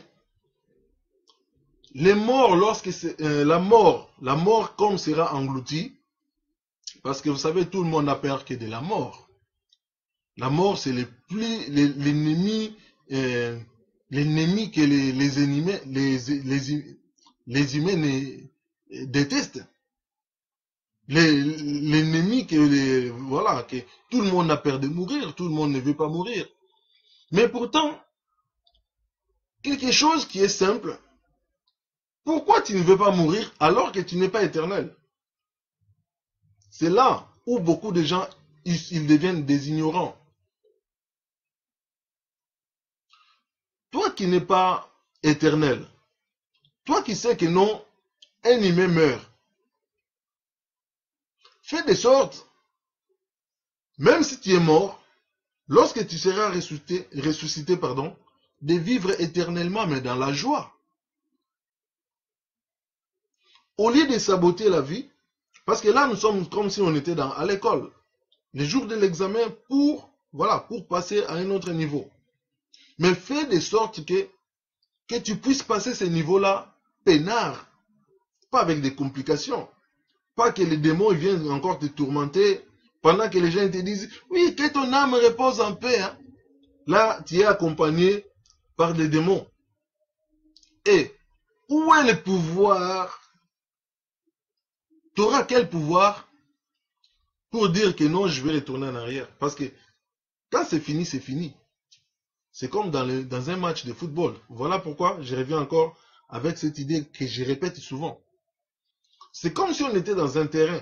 Speaker 2: les morts, lorsque la mort comme sera engloutie, parce que vous savez, tout le monde n'a peur que de la mort. La mort, c'est l'ennemi l'ennemi que les humains détestent. L'ennemi voilà, que tout le monde a peur de mourir, tout le monde ne veut pas mourir. Mais pourtant, quelque chose qui est simple, pourquoi tu ne veux pas mourir alors que tu n'es pas éternel? C'est là où beaucoup de gens, ils deviennent des ignorants. Toi qui n'es pas éternel, toi qui sais que non, un humain meurt, fais de sorte, même si tu es mort, lorsque tu seras ressuscité, de vivre éternellement, mais dans la joie. Au lieu de saboter la vie, parce que là, nous sommes comme si on était à l'école, les jours de l'examen pour passer à un autre niveau. Mais fais de sorte que tu puisses passer ce niveau-là peinard, pas avec des complications. Pas que les démons viennent encore te tourmenter pendant que les gens te disent oui, que ton âme repose en paix. Hein. Là, tu es accompagné par des démons. Et où est le pouvoir? Tu auras quel pouvoir pour dire que non, je vais retourner en arrière? Parce que quand c'est fini, c'est fini. C'est comme dans un match de football. Voilà pourquoi je reviens encore avec cette idée que je répète souvent. C'est comme si on était dans un terrain.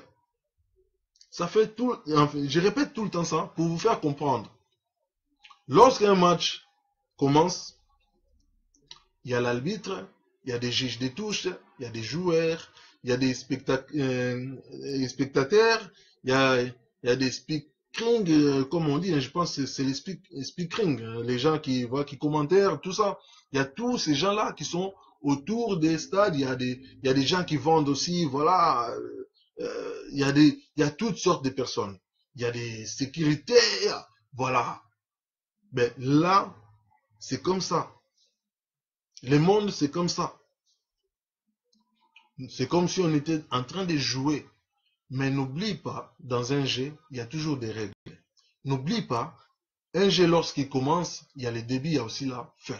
Speaker 2: Ça fait je répète tout le temps ça pour vous faire comprendre. Lorsqu'un match commence, il y a l'arbitre, il y a des juges de touche, il y a des joueurs, il y a des spectateurs, il y a des speaking, comme on dit, je pense que c'est les speaking, les gens qui commentèrent, tout ça. Il y a tous ces gens-là qui sont autour des stades, il y a des gens qui vendent aussi, voilà. Il y a toutes sortes de personnes. Il y a des sécuritaires, voilà. Mais là, c'est comme ça. Le monde, c'est comme ça. C'est comme si on était en train de jouer. Mais n'oublie pas, dans un jeu, il y a toujours des règles. N'oublie pas, un jeu, lorsqu'il commence, il y a le début, il y a aussi la fin.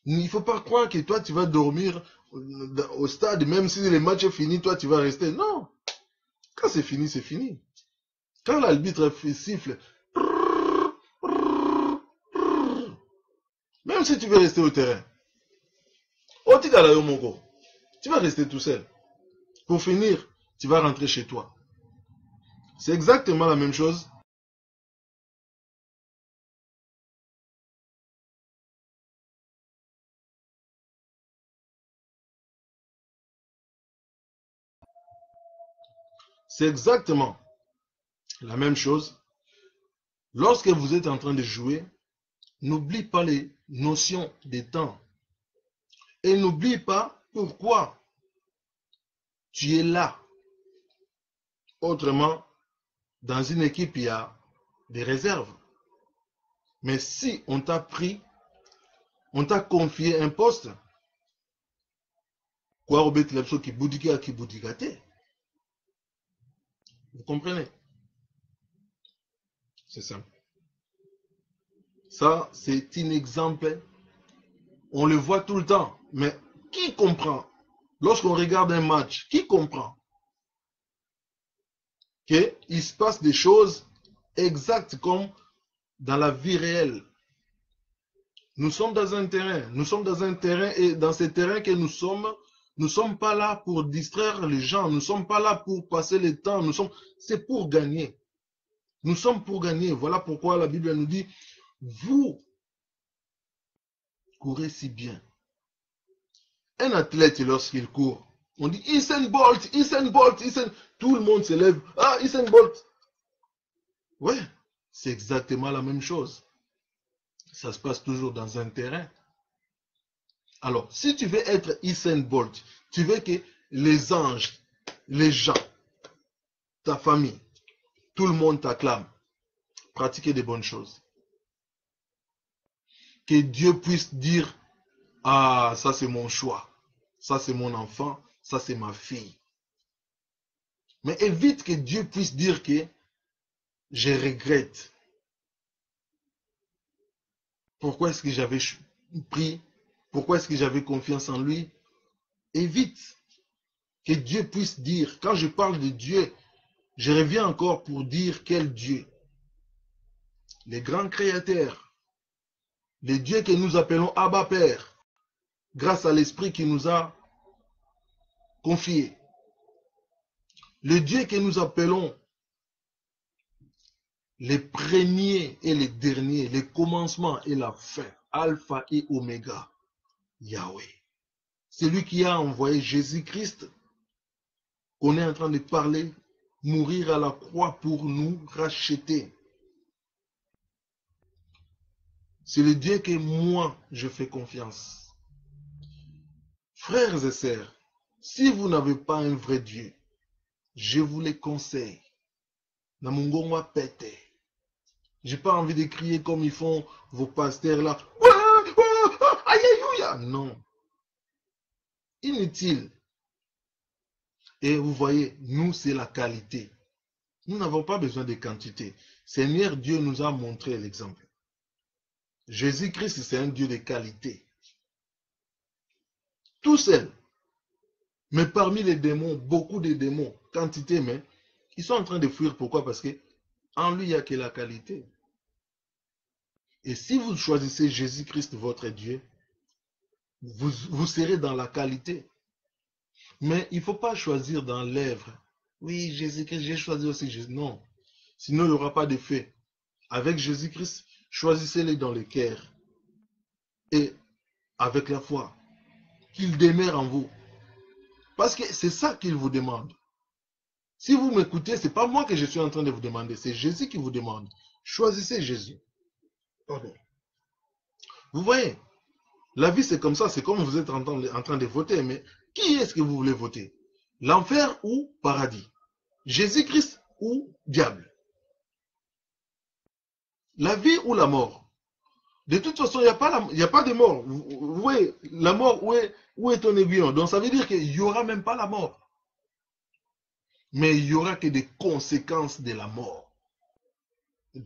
Speaker 2: Il ne faut pas croire que toi, tu vas dormir au stade, même si le match est fini, toi, tu vas rester. Non. Quand c'est fini, c'est fini. Quand l'arbitre siffle, même si tu veux rester au terrain, tu vas rester tout seul. Pour finir, tu vas rentrer chez toi. C'est exactement la même chose. C'est exactement la même chose. Lorsque vous êtes en train de jouer, n'oublie pas les notions des temps. Et n'oublie pas pourquoi tu es là. Autrement, dans une équipe, il y a des réserves. Mais si on t'a confié un poste, vous comprenez? C'est simple. Ça, c'est un exemple. On le voit tout le temps. Mais qui comprend? Lorsqu'on regarde un match, qui comprend qu'il se passe des choses exactes comme dans la vie réelle? Nous sommes dans un terrain. Nous sommes dans un terrain et dans ce terrain que nous sommes pas là pour distraire les gens. Nous ne sommes pas là pour passer le temps. C'est pour gagner. Nous sommes pour gagner. Voilà pourquoi la Bible nous dit, vous courez si bien. Un athlète, lorsqu'il court, on dit Usain Bolt, Usain Bolt, Usain. Tout le monde se lève. Ah, Usain Bolt. Ouais, c'est exactement la même chose. Ça se passe toujours dans un terrain. Alors, si tu veux être Usain Bolt, tu veux que les anges, les gens, ta famille, tout le monde t'acclame. Pratiquer des bonnes choses. Que Dieu puisse dire, ah, ça c'est mon choix. Ça c'est mon enfant. Ça c'est ma fille. Mais évite que Dieu puisse dire que je regrette. pourquoi est-ce que j'avais pris, pourquoi est-ce que j'avais confiance en lui. Évite que Dieu puisse dire, quand je parle de Dieu, je reviens encore pour dire quel Dieu. Les grands créateurs, les dieux que nous appelons Abba Père, grâce à l'Esprit qui nous a confié. Le Dieu que nous appelons les premiers et les derniers, les commencements et la fin, Alpha et Oméga, Yahweh. C'est lui qui a envoyé Jésus-Christ, qu'on est en train de parler, mourir à la croix pour nous racheter. C'est le Dieu que moi, je fais confiance. Frères et sœurs, si vous n'avez pas un vrai Dieu, je vous le conseille. Namungonwa pète. J'ai pas envie de crier comme ils font vos pasteurs là. Non. Inutile. Et vous voyez, nous, c'est la qualité. Nous n'avons pas besoin de quantité. Seigneur Dieu nous a montré l'exemple. Jésus-Christ, c'est un Dieu de qualité. Tout seul. Mais parmi les démons, beaucoup de démons, quantité, mais ils sont en train de fuir. Pourquoi? Parce que en lui, il n'y a que la qualité. Et si vous choisissez Jésus-Christ, votre Dieu, vous serez dans la qualité. Mais il ne faut pas choisir dans l'œuvre. Oui, Jésus-Christ, j'ai choisi aussi Jésus. Non. Sinon, il n'y aura pas d'effet. Avec Jésus-Christ, choisissez-le dans le cœur. Et avec la foi, qu'il demeure en vous. Parce que c'est ça qu'il vous demande. Si vous m'écoutez, ce n'est pas moi que je suis en train de vous demander. C'est Jésus qui vous demande. Choisissez Jésus. Pardon. Vous voyez, la vie c'est comme ça. C'est comme vous êtes en train de voter. Mais qui est-ce que vous voulez voter? L'enfer ou paradis? Jésus-Christ ou diable? La vie ou la mort? De toute façon, il n'y a pas de mort. Vous voyez, la mort, où est ton aiguillon? Donc ça veut dire qu'il n'y aura même pas la mort. Mais il n'y aura que des conséquences de la mort.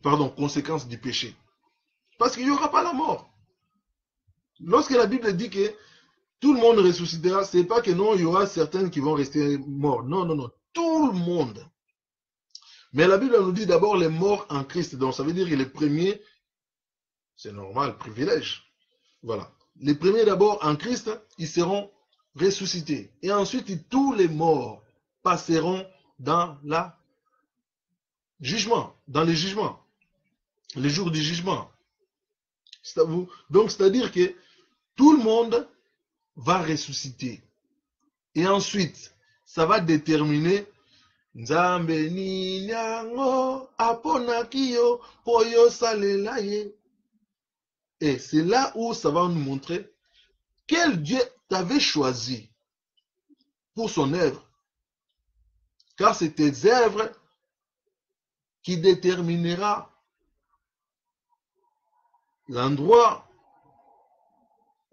Speaker 2: Pardon, conséquences du péché. Parce qu'il n'y aura pas la mort. Lorsque la Bible dit que tout le monde ressuscitera, ce n'est pas que non, il y aura certains qui vont rester morts. Non, non, non. Tout le monde. Mais la Bible nous dit d'abord les morts en Christ. Donc ça veut dire que les premiers, c'est normal, privilège. Voilà. Les premiers d'abord en Christ, ils seront ressuscités. Et ensuite, tous les morts passeront dans la jugement, dans les jugements. Les jours du jugement. Donc, c'est-à-dire que tout le monde va ressusciter. Et ensuite, ça va déterminer Nzambe ni nyango aponakio poyo salelaye. Et c'est là où ça va nous montrer quel Dieu t'avait choisi pour son œuvre. Car c'est tes œuvres qui déterminera l'endroit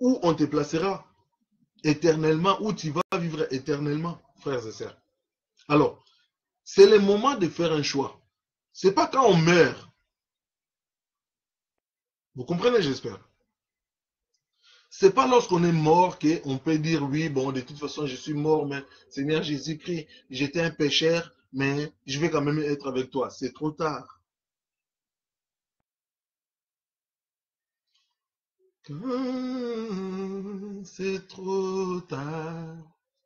Speaker 2: où on te placera éternellement, où tu vas vivre éternellement, frères et sœurs. Alors, c'est le moment de faire un choix. Ce n'est pas quand on meurt. Vous comprenez, j'espère. Ce n'est pas lorsqu'on est mort qu'on peut dire, oui, bon, de toute façon, je suis mort, mais Seigneur Jésus-Christ, j'étais un pécheur, mais je vais quand même être avec toi. C'est trop tard. C'est trop tard,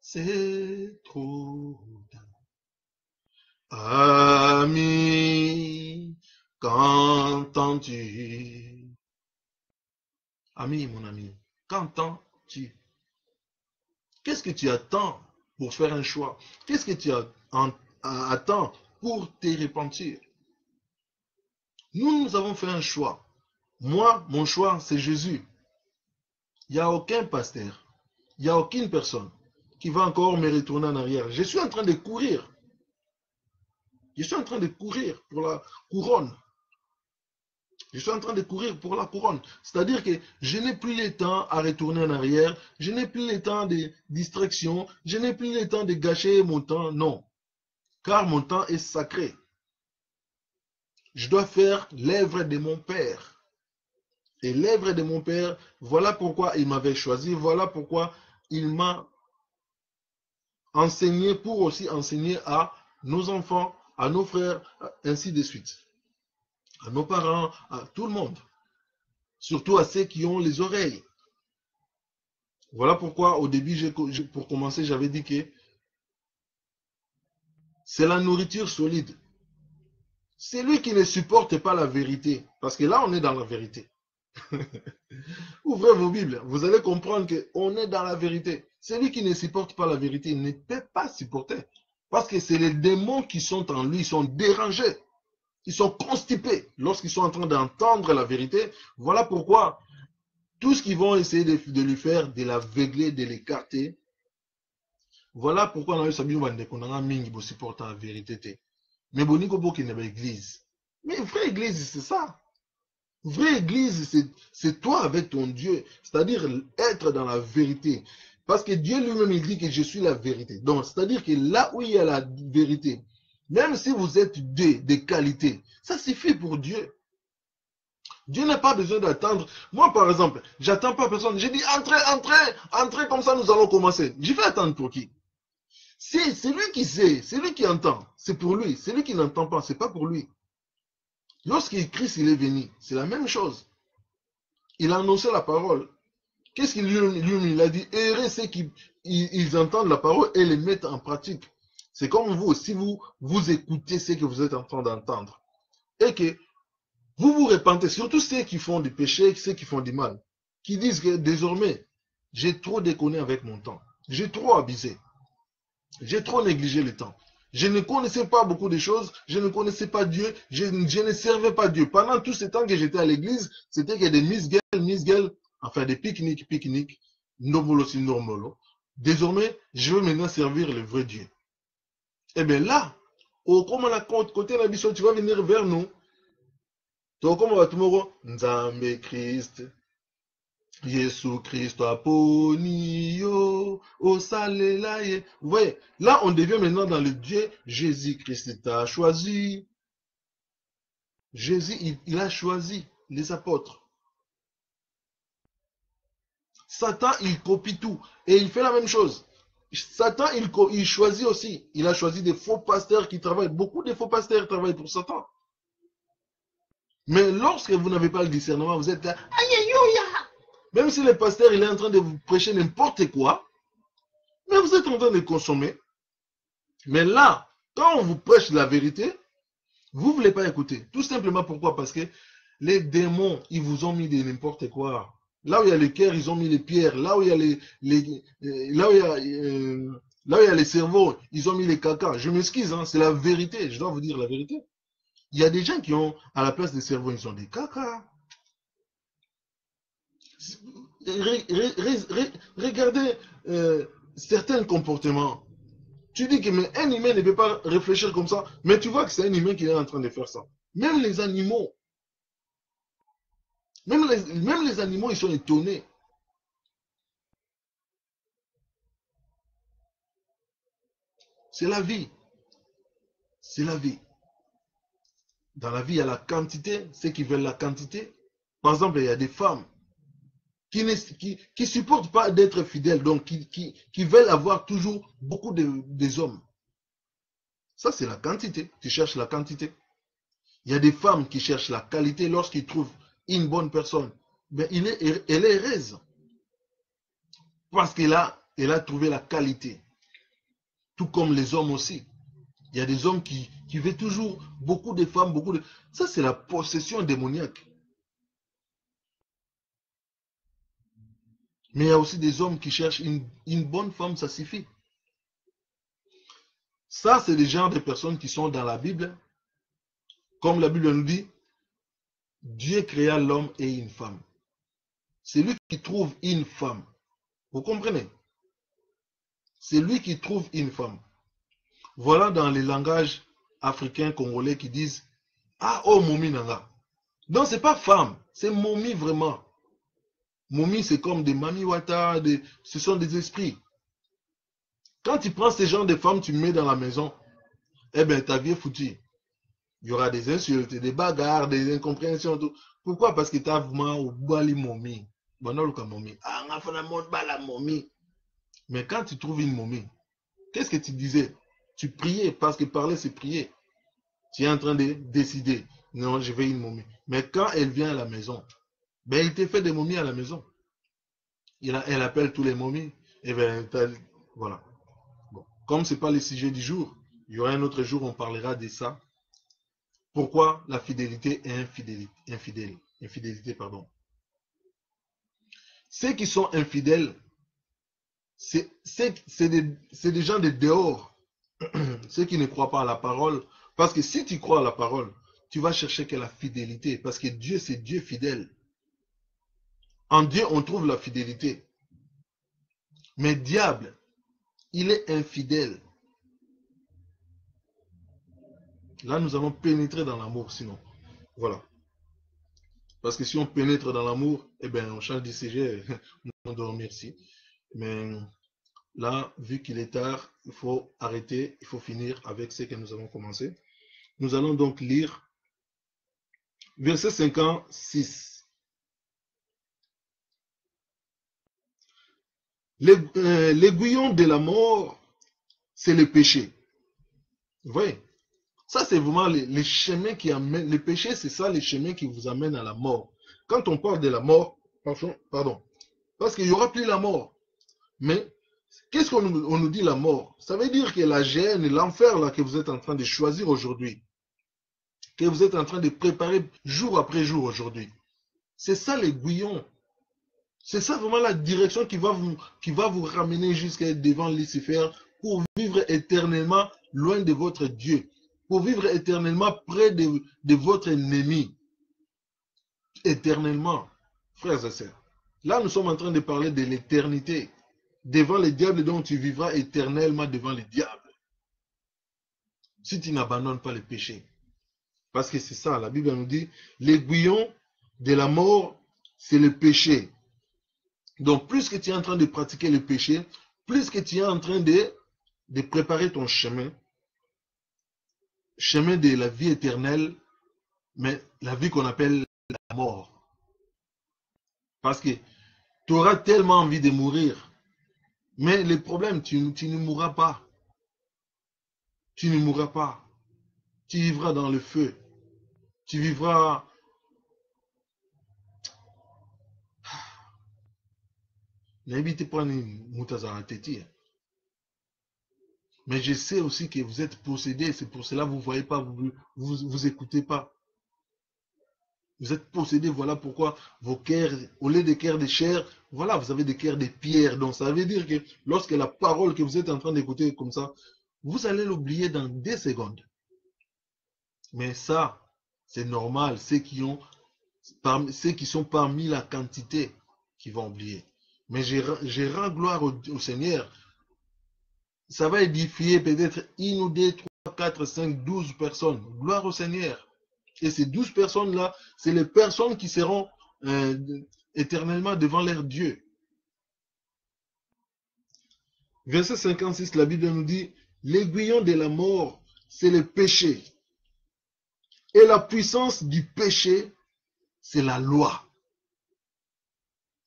Speaker 2: c'est trop tard. Ami, qu'entends-tu? Ami, mon ami, qu'entends-tu? Qu'est-ce que tu attends pour faire un choix? Qu'est-ce que tu attends pour te repentir? Nous avons fait un choix. Moi, mon choix, c'est Jésus. Il n'y a aucun pasteur, il n'y a aucune personne qui va encore me retourner en arrière. Je suis en train de courir. Je suis en train de courir pour la couronne. Je suis en train de courir pour la couronne. C'est-à-dire que je n'ai plus le temps à retourner en arrière. Je n'ai plus le temps de distraction. Je n'ai plus le temps de gâcher mon temps. Non. Car mon temps est sacré. Je dois faire l'œuvre de mon Père. et l'œuvre de mon Père. Voilà pourquoi il m'avait choisi. Voilà pourquoi il m'a enseigné pour aussi enseigner à nos enfants, à nos frères, ainsi de suite. À nos parents, à tout le monde. Surtout à ceux qui ont les oreilles. Voilà pourquoi au début, pour commencer, j'avais dit que c'est la nourriture solide. C'est lui qui ne supporte pas la vérité. Parce que là, on est dans la vérité. Ouvrez vos Bibles. Vous allez comprendre qu'on est dans la vérité. Celui qui ne supporte pas la vérité ne peut pas supporter. Parce que c'est les démons qui sont en lui. Ils sont dérangés. Ils sont constipés lorsqu'ils sont en train d'entendre la vérité. Voilà pourquoi tout ce qu'ils vont essayer de lui faire, de l'aveugler, de l'écarter. Voilà pourquoi on a eu Sabine Wandekonanga Mingi pour supporter la vérité. Mais Boniko Boki n'est pas église. Mais vraie église, c'est ça. Vraie église, c'est toi avec ton Dieu. C'est-à-dire être dans la vérité. Parce que Dieu lui-même, il dit que je suis la vérité. Donc, c'est-à-dire que là où il y a la vérité, même si vous êtes de qualité, ça suffit pour Dieu. Dieu n'a pas besoin d'attendre. Moi, par exemple, j'attends pas personne. J'ai dit, entrez, comme ça nous allons commencer. Je vais attendre pour qui? Si c'est lui qui sait, c'est lui qui entend, c'est pour lui. C'est lui qui n'entend pas, c'est pas pour lui. Lorsque Christ il est venu, c'est la même chose. Il a annoncé la parole. Qu'est-ce qu'il lui il a dit? Errez ceux qui ils entendent la parole et les mettent en pratique. C'est comme vous, si vous écoutez ce que vous êtes en train d'entendre et que vous vous repentez, surtout ceux qui font du péché, ceux qui font du mal, qui disent que désormais, j'ai trop déconné avec mon temps, j'ai trop abusé, j'ai trop négligé le temps. Je ne connaissais pas beaucoup de choses, je ne connaissais pas Dieu, je ne servais pas Dieu. Pendant tout ce temps que j'étais à l'église, c'était que des miss-gueule, enfin des pique-nique, nomolo si normolo. Désormais, je veux maintenant servir le vrai Dieu. Et bien là, comme on a côté la mission, tu vas venir vers nous. Comme on va tomorrow, Nzambe Christ, Jésus Christ aponio, osalelaye. Vous voyez, là on devient maintenant dans le Dieu, Jésus-Christ t'a choisi. Jésus, il a choisi les apôtres. Satan, il copie tout. Et il fait la même chose. Satan, il choisit aussi. Il a choisi des faux pasteurs qui travaillent. Beaucoup de faux pasteurs travaillent pour Satan. Mais lorsque vous n'avez pas le discernement, vous êtes là, alléluia. Même si le pasteur il est en train de vous prêcher n'importe quoi, mais vous êtes en train de consommer. Mais là, quand on vous prêche la vérité, vous ne voulez pas écouter. Tout simplement pourquoi? Parce que les démons, ils vous ont mis de n'importe quoi. Là où il y a les cœurs, ils ont mis les pierres. Là où il y a là où il y a les cerveaux, ils ont mis les caca. Je m'excuse, hein, c'est la vérité. Je dois vous dire la vérité. Il y a des gens qui ont, à la place des cerveaux, ils ont des caca. Regardez certains comportements. Tu dis que mais un humain ne peut pas réfléchir comme ça, mais tu vois que c'est un humain qui est en train de faire ça. Même les animaux, même les animaux, ils sont étonnés. C'est la vie. C'est la vie. Dans la vie, il y a la quantité, ceux qui veulent la quantité. Par exemple, il y a des femmes qui ne supportent pas d'être fidèles, donc qui veulent avoir toujours beaucoup des hommes. Ça, c'est la quantité. Tu cherches la quantité. Il y a des femmes qui cherchent la qualité lorsqu'ils trouvent une bonne personne. Mais elle est heureuse. Parce qu'elle a trouvé la qualité. Tout comme les hommes aussi. Il y a des hommes qui veulent toujours beaucoup de femmes, beaucoup de... Ça, c'est la possession démoniaque. Mais il y a aussi des hommes qui cherchent une bonne femme, ça suffit. Ça, c'est le genre de personnes qui sont dans la Bible. Comme la Bible nous dit, Dieu créa l'homme et une femme. C'est lui qui trouve une femme. Vous comprenez? C'est lui qui trouve une femme. Voilà dans les langages africains, congolais qui disent ah, oh, momi nanga. Donc, ce n'est pas femme, c'est momi vraiment. Momi, c'est comme des mami wata, ce sont des esprits. Quand tu prends ces genres de femmes, tu mets dans la maison, eh bien, ta vie est foutue. Il y aura des insultes, des bagarres, des incompréhensions. Tout. Pourquoi? Parce que tu as vraiment oublié momie. Bon, non, le momie. Ah, on a fait la momie. Mais quand tu trouves une momie, qu'est-ce que tu disais? Tu priais, parce que parler, c'est prier. Tu es en train de décider. Non, je vais une momie. Mais quand elle vient à la maison, ben, il te fait des momies à la maison. Elle appelle tous les momies. Et ben, voilà. Bon. Comme ce n'est pas le sujet du jour, il y aura un autre jour, on parlera de ça. Pourquoi la fidélité est infidélité, pardon. Ceux qui sont infidèles, c'est des gens de dehors. Ceux qui ne croient pas à la parole. Parce que si tu crois à la parole, tu vas chercher que la fidélité. Parce que Dieu, c'est Dieu fidèle. En Dieu, on trouve la fidélité. Mais diable, il est infidèle. Là, nous allons pénétrer dans l'amour, sinon. Voilà. Parce que si on pénètre dans l'amour, eh bien, on change de sujet. On doit remercier. Mais là, vu qu'il est tard, il faut arrêter, il faut finir avec ce que nous avons commencé. Nous allons donc lire verset 56. L'aiguillon de la mort, c'est le péché. Vous voyez? Ça, c'est vraiment les chemins qui amènent. Le péché, c'est ça, les chemins qui vous amènent à la mort. Quand on parle de la mort, pardon, parce qu'il n'y aura plus la mort. Mais qu'est-ce qu'on nous dit la mort? Ça veut dire que la gêne et l'enfer là que vous êtes en train de choisir aujourd'hui, que vous êtes en train de préparer jour après jour aujourd'hui, c'est ça l'aiguillon. C'est ça vraiment la direction qui va vous ramener jusqu'à devant Lucifer pour vivre éternellement loin de votre Dieu, pour vivre éternellement près de votre ennemi. Éternellement, frères et sœurs. Là, nous sommes en train de parler de l'éternité. Devant le diable, donc tu vivras éternellement devant le diable. Si tu n'abandonnes pas le péché. Parce que c'est ça, la Bible nous dit, l'aiguillon de la mort, c'est le péché. Donc, plus que tu es en train de pratiquer le péché, plus que tu es en train de préparer ton chemin de la vie éternelle, mais la vie qu'on appelle la mort. Parce que tu auras tellement envie de mourir, mais le problème, tu ne mourras pas. Tu ne mourras pas. Tu vivras dans le feu. Tu vivras... N'habitez pas mais je sais aussi que vous êtes possédés. C'est pour cela que vous ne voyez pas, vous écoutez pas. Vous êtes possédés, voilà pourquoi vos cœurs, au lieu des cœurs de chair, voilà, vous avez des cœurs de pierre. Donc ça veut dire que lorsque la parole que vous êtes en train d'écouter comme ça, vous allez l'oublier dans 2 secondes. Mais ça, c'est normal. Ceux qui sont parmi la quantité qui vont oublier. Mais je rends gloire au Seigneur. Ça va édifier peut-être 1 ou 2, 3, 4, 5, 12 personnes. Gloire au Seigneur. Et ces 12 personnes-là, c'est les personnes qui seront éternellement devant leur Dieu. Verset 56, la Bible nous dit, l'aiguillon de la mort, c'est le péché. Et la puissance du péché, c'est la loi.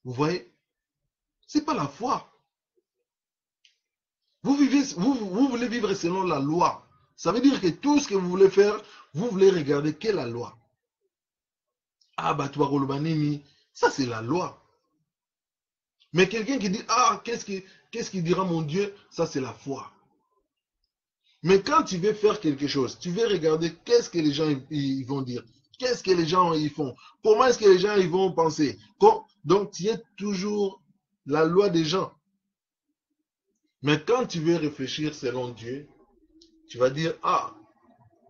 Speaker 2: Vous voyez? C'est pas la foi. Vous voulez vivre selon la loi. Ça veut dire que tout ce que vous voulez faire, vous voulez regarder quelle est la loi. Ah, bah, toi, Rolobanimi, ça c'est la loi. Mais quelqu'un qui dit, ah, qu'est-ce qui dira mon Dieu, ça c'est la foi. Mais quand tu veux faire quelque chose, tu veux regarder qu'est-ce que les gens ils vont dire. Qu'est-ce que les gens ils font. Comment est-ce que les gens ils vont penser. Donc, tu es toujours la loi des gens. Mais quand tu veux réfléchir selon Dieu, tu vas dire, ah,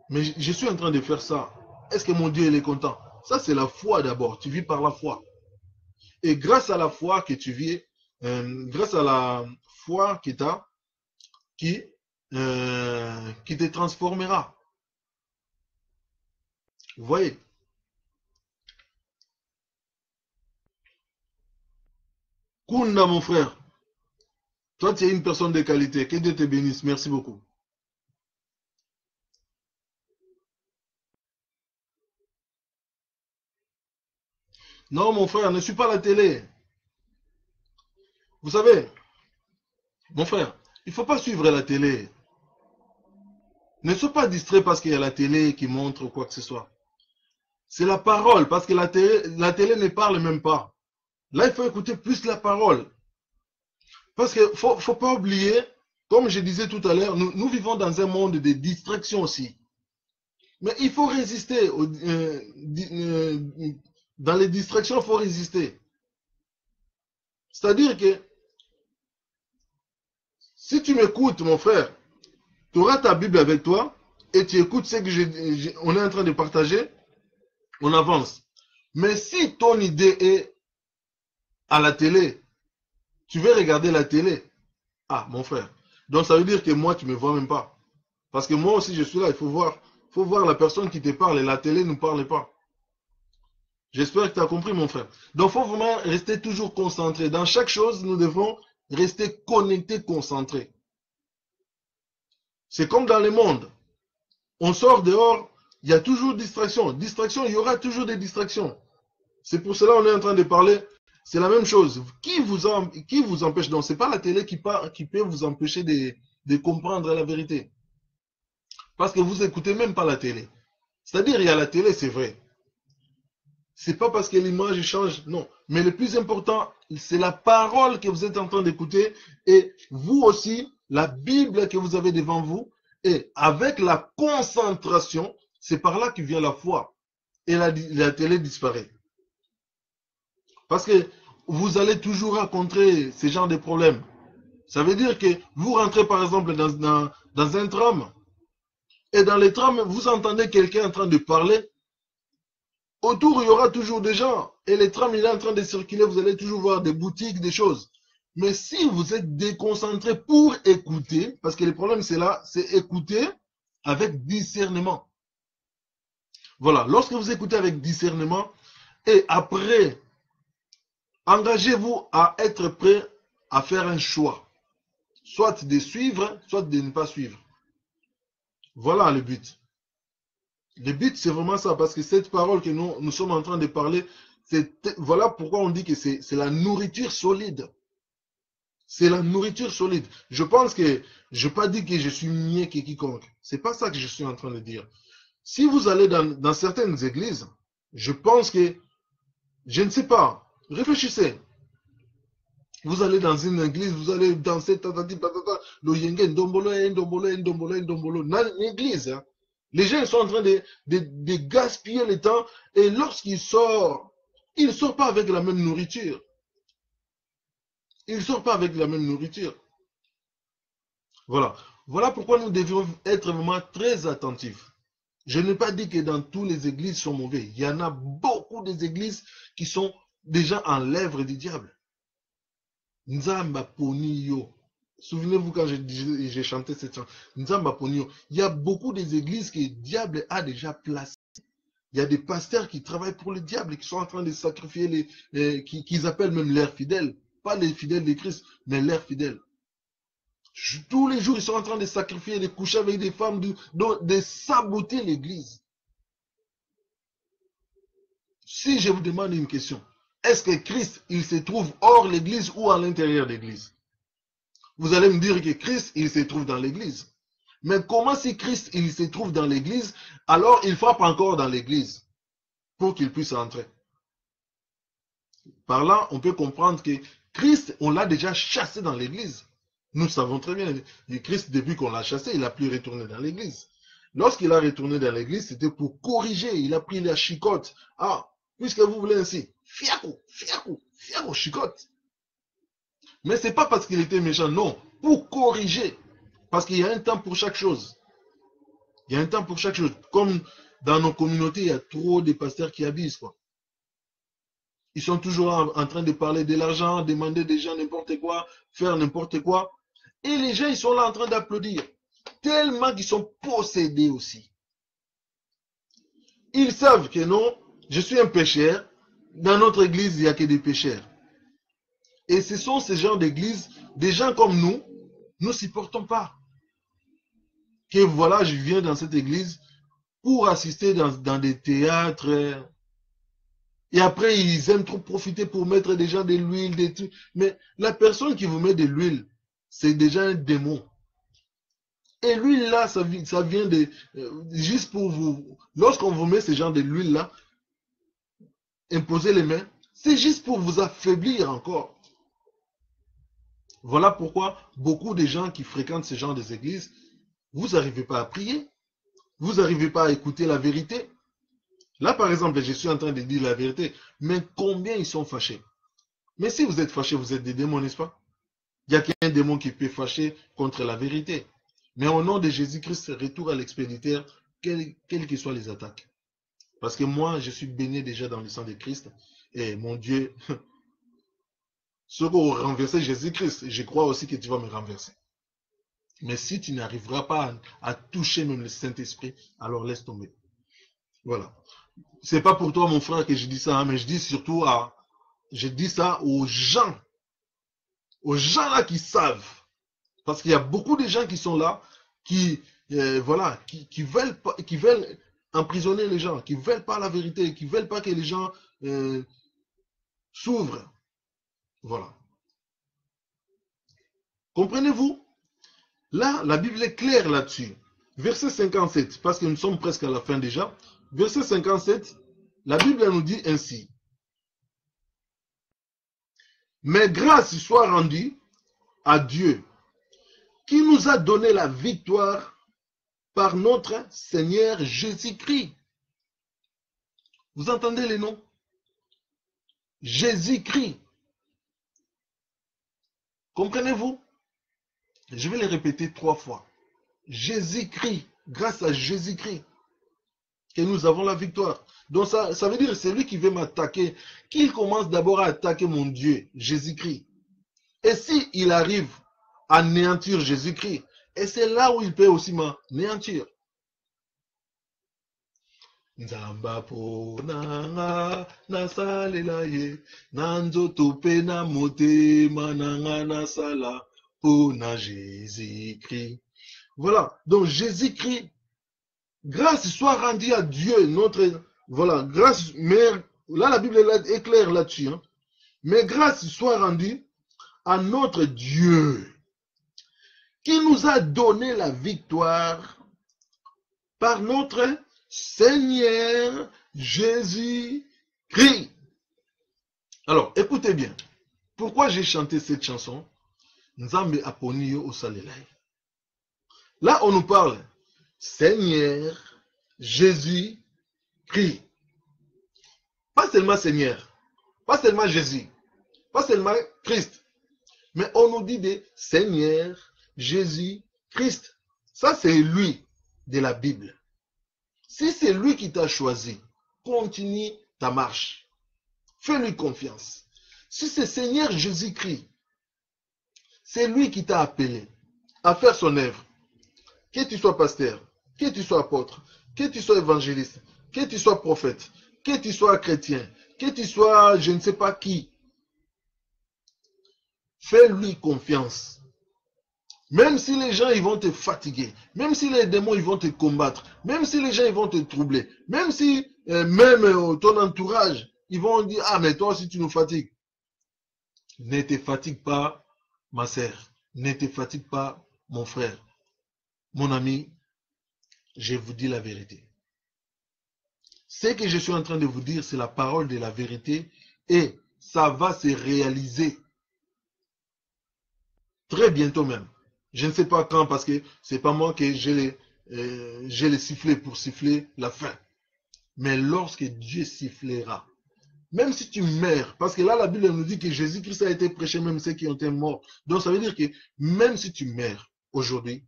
Speaker 2: mais je suis en train de faire ça. Est-ce que mon Dieu il est content? Ça, c'est la foi d'abord. Tu vis par la foi. Et grâce à la foi que tu vis, grâce à la foi que tu as, qui te transformera. Vous voyez? Kunda, mon frère. Toi, tu es une personne de qualité. Que Dieu te bénisse. Merci beaucoup. Non, mon frère, ne suis pas la télé. Vous savez, mon frère, il ne faut pas suivre la télé. Ne sois pas distrait parce qu'il y a la télé qui montre quoi que ce soit. C'est la parole, parce que la télé ne parle même pas. Là, il faut écouter plus la parole. Parce qu'il ne faut pas oublier, comme je disais tout à l'heure, nous vivons dans un monde de distractions aussi. Mais il faut résister. Dans les distractions, il faut résister. C'est-à-dire que si tu m'écoutes, mon frère, tu auras ta Bible avec toi et tu écoutes ce que on est en train de partager, on avance. Mais si ton idée est à la télé, tu veux regarder la télé, ah, mon frère. Donc ça veut dire que moi, tu ne me vois même pas. Parce que moi aussi, je suis là, il faut voir la personne qui te parle et la télé ne nous parle pas. J'espère que tu as compris, mon frère. Donc, il faut vraiment rester toujours concentré. Dans chaque chose, nous devons rester connectés, concentrés. C'est comme dans le monde. On sort dehors, il y a toujours distraction. Distraction, il y aura toujours des distractions. C'est pour cela qu'on est en train de parler. C'est la même chose. Qui vous empêche? Donc, ce n'est pas la télé qui peut vous empêcher de comprendre la vérité. Parce que vous n'écoutez même pas la télé. C'est-à-dire, il y a la télé, c'est vrai. C'est pas parce que l'image change, non. Mais le plus important, c'est la parole que vous êtes en train d'écouter et vous aussi, la Bible que vous avez devant vous. Et avec la concentration, c'est par là que vient la foi. Et la télé disparaît. Parce que vous allez toujours rencontrer ce genre de problèmes. Ça veut dire que vous rentrez par exemple dans un tram. Et dans les trams, vous entendez quelqu'un en train de parler. Autour, il y aura toujours des gens. Et les trams, il est en train de circuler. Vous allez toujours voir des boutiques, des choses. Mais si vous êtes déconcentré pour écouter, parce que le problème c'est là, c'est écouter avec discernement. Voilà, lorsque vous écoutez avec discernement, et après, engagez-vous à être prêt à faire un choix. Soit de suivre, soit de ne pas suivre. Voilà le but. Le but, c'est vraiment ça, parce que cette parole que nous sommes en train de parler, voilà pourquoi on dit que c'est la nourriture solide. C'est la nourriture solide. Je pense que, je n'ai pas dit que je suis mieux que quiconque. Ce n'est pas ça que je suis en train de dire. Si vous allez dans certaines églises, je pense que, je ne sais pas, réfléchissez. Vous allez dans une église, vous allez danser, dans l'église. Hein. Les gens sont en train de gaspiller le temps et lorsqu'ils sortent, ils ne sortent pas avec la même nourriture. Ils ne sortent pas avec la même nourriture. Voilà. Voilà pourquoi nous devions être vraiment très attentifs. Je n'ai pas dit que dans toutes les églises sont mauvaises. Il y en a beaucoup des églises qui sont déjà en lèvres du diable. Nzamba Ponio. Souvenez-vous quand j'ai chanté cette chanson. Nzamba Ponio. Il y a beaucoup des églises que le diable a déjà placées. Il y a des pasteurs qui travaillent pour le diable et qui sont en train de sacrifier qu'ils appellent même leurs fidèles. Pas les fidèles de Christ, mais leurs fidèles. Tous les jours, ils sont en train de sacrifier, de coucher avec des femmes, de saboter l'église. Si je vous demande une question, est-ce que Christ, il se trouve hors l'église ou à l'intérieur de l'église? Vous allez me dire que Christ, il se trouve dans l'église. Mais comment si Christ, il se trouve dans l'église, alors il frappe encore dans l'église pour qu'il puisse entrer? Par là, on peut comprendre que Christ, on l'a déjà chassé dans l'église. Nous savons très bien, Christ, depuis qu'on l'a chassé, il n'a plus retourné dans l'église. Lorsqu'il a retourné dans l'église, c'était pour corriger. Il a pris la chicotte. Ah, puisque vous voulez ainsi, fiaco, chicotte. Mais ce n'est pas parce qu'il était méchant, non, pour corriger. Parce qu'il y a un temps pour chaque chose. Il y a un temps pour chaque chose. Comme dans nos communautés, il y a trop de pasteurs qui abusent, quoi. Ils sont toujours en train de parler de l'argent, demander des gens n'importe quoi, faire n'importe quoi. Et les gens, ils sont là en train d'applaudir. Tellement qu'ils sont possédés aussi. Ils savent que non, je suis un pécheur. Dans notre église, il n'y a que des pécheurs. Et ce sont ces gens d'église, des gens comme nous ne supportons pas. Que voilà, je viens dans cette église pour assister dans des théâtres Et après, ils aiment trop profiter pour mettre déjà de l'huile, des trucs. Mais la personne qui vous met de l'huile, c'est déjà un démon. Et l'huile là, ça vient de... juste pour vous... Lorsqu'on vous met ce genre de l'huile là, imposez les mains, c'est juste pour vous affaiblir encore. Voilà pourquoi beaucoup de gens qui fréquentent ce genre d'églises, vous n'arrivez pas à prier. Vous n'arrivez pas à écouter la vérité. Là, par exemple, je suis en train de dire la vérité. Mais combien ils sont fâchés? Mais si vous êtes fâchés, vous êtes des démons, n'est-ce pas? Il n'y a qu'un démon qui peut fâcher contre la vérité. Mais au nom de Jésus-Christ, retour à l'expéditeur, quelles que soient les attaques. Parce que moi, je suis baigné déjà dans le sang de Christ. Et mon Dieu, ce qu'on renverser Jésus-Christ, je crois aussi que tu vas me renverser. Mais si tu n'arriveras pas à toucher même le Saint-Esprit, alors laisse tomber. Voilà. C'est pas pour toi, mon frère, que je dis ça, hein, mais je dis surtout je dis ça aux gens là qui savent. Parce qu'il y a beaucoup de gens qui sont là, qui veulent emprisonner les gens, qui veulent pas la vérité, qui veulent pas que les gens s'ouvrent. Voilà. Comprenez-vous? Là, la Bible est claire là-dessus. Verset 57, parce que nous sommes presque à la fin déjà. Verset 57, la Bible nous dit ainsi. Mais grâce soit rendue à Dieu, qui nous a donné la victoire par notre Seigneur Jésus-Christ. Vous entendez les noms? Jésus-Christ. Comprenez-vous? Je vais les répéter 3 fois. Jésus-Christ, grâce à Jésus-Christ, que nous avons la victoire. Donc ça veut dire que c'est lui qui veut m'attaquer, qu'il commence d'abord à attaquer mon Dieu, Jésus-Christ. Et s'il arrive à anéantir Jésus-Christ, et c'est là où il peut aussi m'anéantir. Nzamba po nanga nasalela ye nanzoto pe na motema nanga nasala po na Jésus-Christ. Voilà, donc Jésus-Christ, grâce soit rendue à Dieu, notre, voilà, grâce, mais là la Bible est claire là-dessus, hein, mais grâce soit rendue à notre Dieu, qui nous a donné la victoire par notre Seigneur Jésus-Christ. Alors, écoutez bien. Pourquoi j'ai chanté cette chanson? Nzambe aponi yo osalelai. Là, on nous parle Seigneur Jésus-Christ. Pas seulement Seigneur, pas seulement Jésus, pas seulement Christ, mais on nous dit de Seigneur Jésus-Christ. Ça, c'est lui de la Bible. Si c'est lui qui t'a choisi, continue ta marche. Fais-lui confiance. Si c'est Seigneur Jésus-Christ, c'est lui qui t'a appelé à faire son œuvre. Que tu sois pasteur, que tu sois apôtre, que tu sois évangéliste, que tu sois prophète, que tu sois chrétien, que tu sois je ne sais pas qui, fais-lui confiance. Même si les gens ils vont te fatiguer, même si les démons ils vont te combattre, même si les gens ils vont te troubler, même si ton entourage ils vont dire ah mais toi aussi tu nous fatigues. Ne te fatigue pas ma sœur, ne te fatigue pas mon frère, mon ami, je vous dis la vérité. Ce que je suis en train de vous dire c'est la parole de la vérité et ça va se réaliser très bientôt même. Je ne sais pas quand parce que c'est pas moi que j'ai les sifflets pour siffler la fin. Mais lorsque Dieu sifflera, même si tu meurs, parce que là la Bible nous dit que Jésus-Christ a été prêché même ceux qui ont été morts. Donc ça veut dire que même si tu meurs aujourd'hui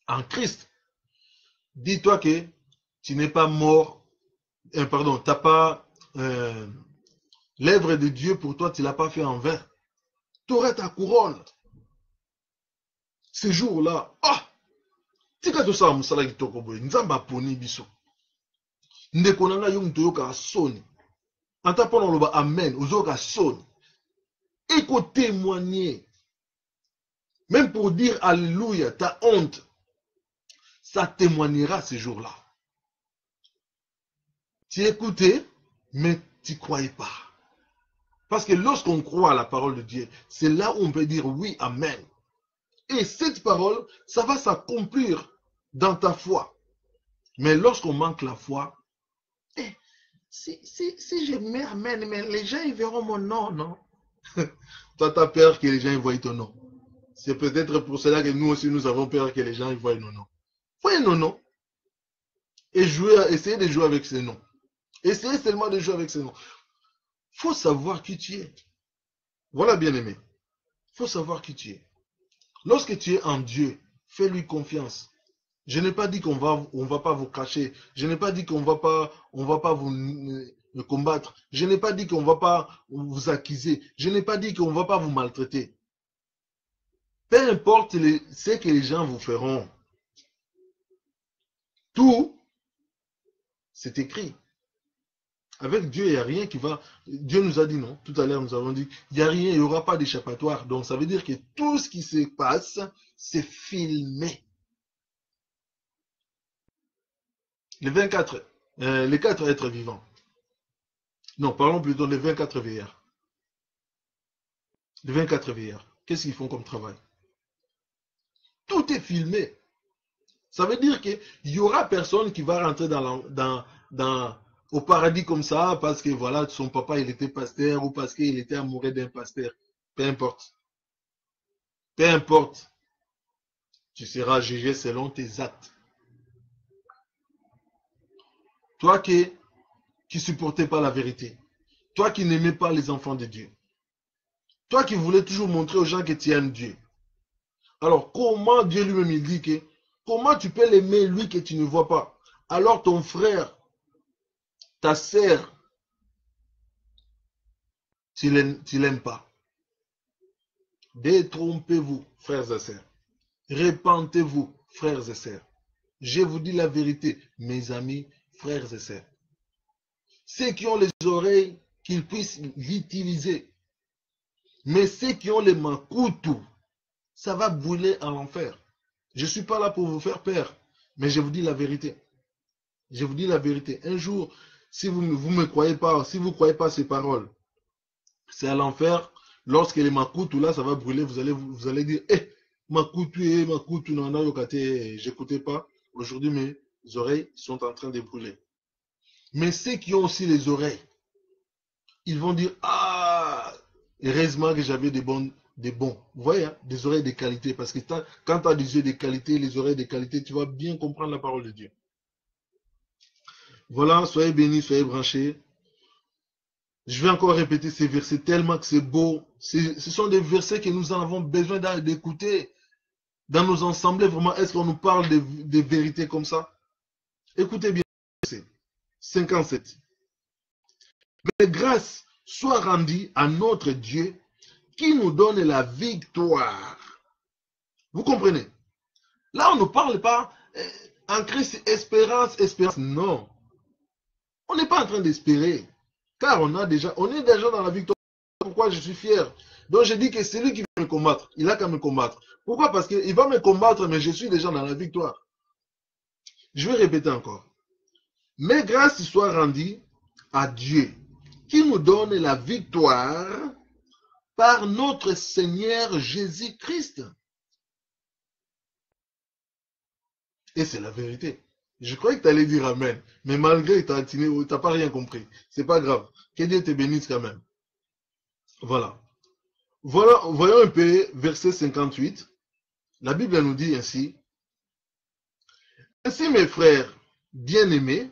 Speaker 2: en Christ, dis-toi que tu n'es pas mort, pardon, tu n'as pas l'œuvre de Dieu pour toi, tu ne l'as pas fait en vain. Tu aurais ta couronne. Ce jour-là, tika tosala mosala kitoko boye nzambe aponi biso ndeko na ngai yo moto oyoka soni ata mpona oloba amen ozoyoka soni éco-témoigner même pour dire alléluia ta honte ça témoignera ce jour-là tu écoutais mais tu ne croyais pas. Parce que lorsqu'on croit à la parole de Dieu, c'est là où on peut dire oui, amen. Et cette parole, ça va s'accomplir dans ta foi. Mais lorsqu'on manque la foi, si je mets amen, mais les gens ils verront mon nom, non? Toi, tu as peur que les gens voient ton nom. C'est peut-être pour cela que nous aussi, nous avons peur que les gens voient nos noms. Voyez nos noms. Et essayez de jouer avec ces noms. Essayez seulement de jouer avec ces noms. Il faut savoir qui tu es. Voilà, bien-aimé. Il faut savoir qui tu es. Lorsque tu es en Dieu, fais-lui confiance. Je n'ai pas dit qu'on va pas vous cacher. Je n'ai pas dit qu'on va pas vous combattre. Je n'ai pas dit qu'on va pas vous accuser. Je n'ai pas dit qu'on va pas vous maltraiter. Peu importe ce que les gens vous feront. Tout, c'est écrit. Avec Dieu, il n'y a rien qui va... Dieu nous a dit non. Tout à l'heure, nous avons dit, il n'y a rien, il n'y aura pas d'échappatoire. Donc, ça veut dire que tout ce qui se passe, c'est filmé. Les 4 êtres vivants. Non, parlons plutôt des 24 veilleurs. Les 24 veilleurs. Qu'est-ce qu'ils font comme travail? Tout est filmé. Ça veut dire qu'il n'y aura personne qui va rentrer au paradis comme ça parce que voilà, son papa il était pasteur ou parce qu'il était amoureux d'un pasteur. Peu importe. Peu importe. Tu seras jugé selon tes actes. Toi qui ne supportais pas la vérité. Toi qui n'aimais pas les enfants de Dieu. Toi qui voulais toujours montrer aux gens que tu aimes Dieu. Alors comment Dieu lui-même il dit que comment tu peux l'aimer lui que tu ne vois pas? Alors ton frère, ta sœur, tu l'aimes pas. Détrompez-vous, frères et sœurs. Repentez-vous, frères et sœurs. Je vous dis la vérité, mes amis, frères et sœurs. Ceux qui ont les oreilles, qu'ils puissent l'utiliser. Mais ceux qui ont les mains couteaux, ça va brûler en enfer. Je ne suis pas là pour vous faire peur, mais je vous dis la vérité. Je vous dis la vérité. Un jour, si vous ne me croyez pas, si vous ne croyez pas ces paroles, c'est à l'enfer. Lorsque les makutu là, ça va brûler, vous allez dire, makutu, non, j'écoutais pas. Aujourd'hui, mes oreilles sont en train de brûler. Mais ceux qui ont aussi les oreilles, ils vont dire, ah, heureusement que j'avais des bons. Vous voyez, hein, des oreilles de qualité. Parce que quand tu as des yeux de qualité, les oreilles de qualité, tu vas bien comprendre la parole de Dieu. Voilà, soyez bénis, soyez branchés. Je vais encore répéter ces versets tellement que c'est beau. Ce sont des versets que nous en avons besoin d'écouter. Dans nos assemblées, vraiment, est-ce qu'on nous parle de vérités comme ça? Écoutez bien, 57. Mais grâce soit rendue à notre Dieu qui nous donne la victoire. Vous comprenez? Là, on ne parle pas en Christ, espérance, espérance. Non. On n'est pas en train d'espérer. Car on est déjà dans la victoire. Pourquoi je suis fier? Donc je dis que c'est lui qui va me combattre. Il a qu'à me combattre. Pourquoi? Parce qu'il va me combattre, mais je suis déjà dans la victoire. Je vais répéter encore. Mais grâce soit rendue à Dieu, qui nous donne la victoire par notre Seigneur Jésus-Christ. Et c'est la vérité. Je croyais que tu allais dire Amen. Mais malgré que tu n'as pas rien compris. C'est pas grave. Que Dieu te bénisse quand même. Voilà. Voilà, voyons un peu verset 58. La Bible nous dit ainsi. Ainsi, mes frères bien-aimés,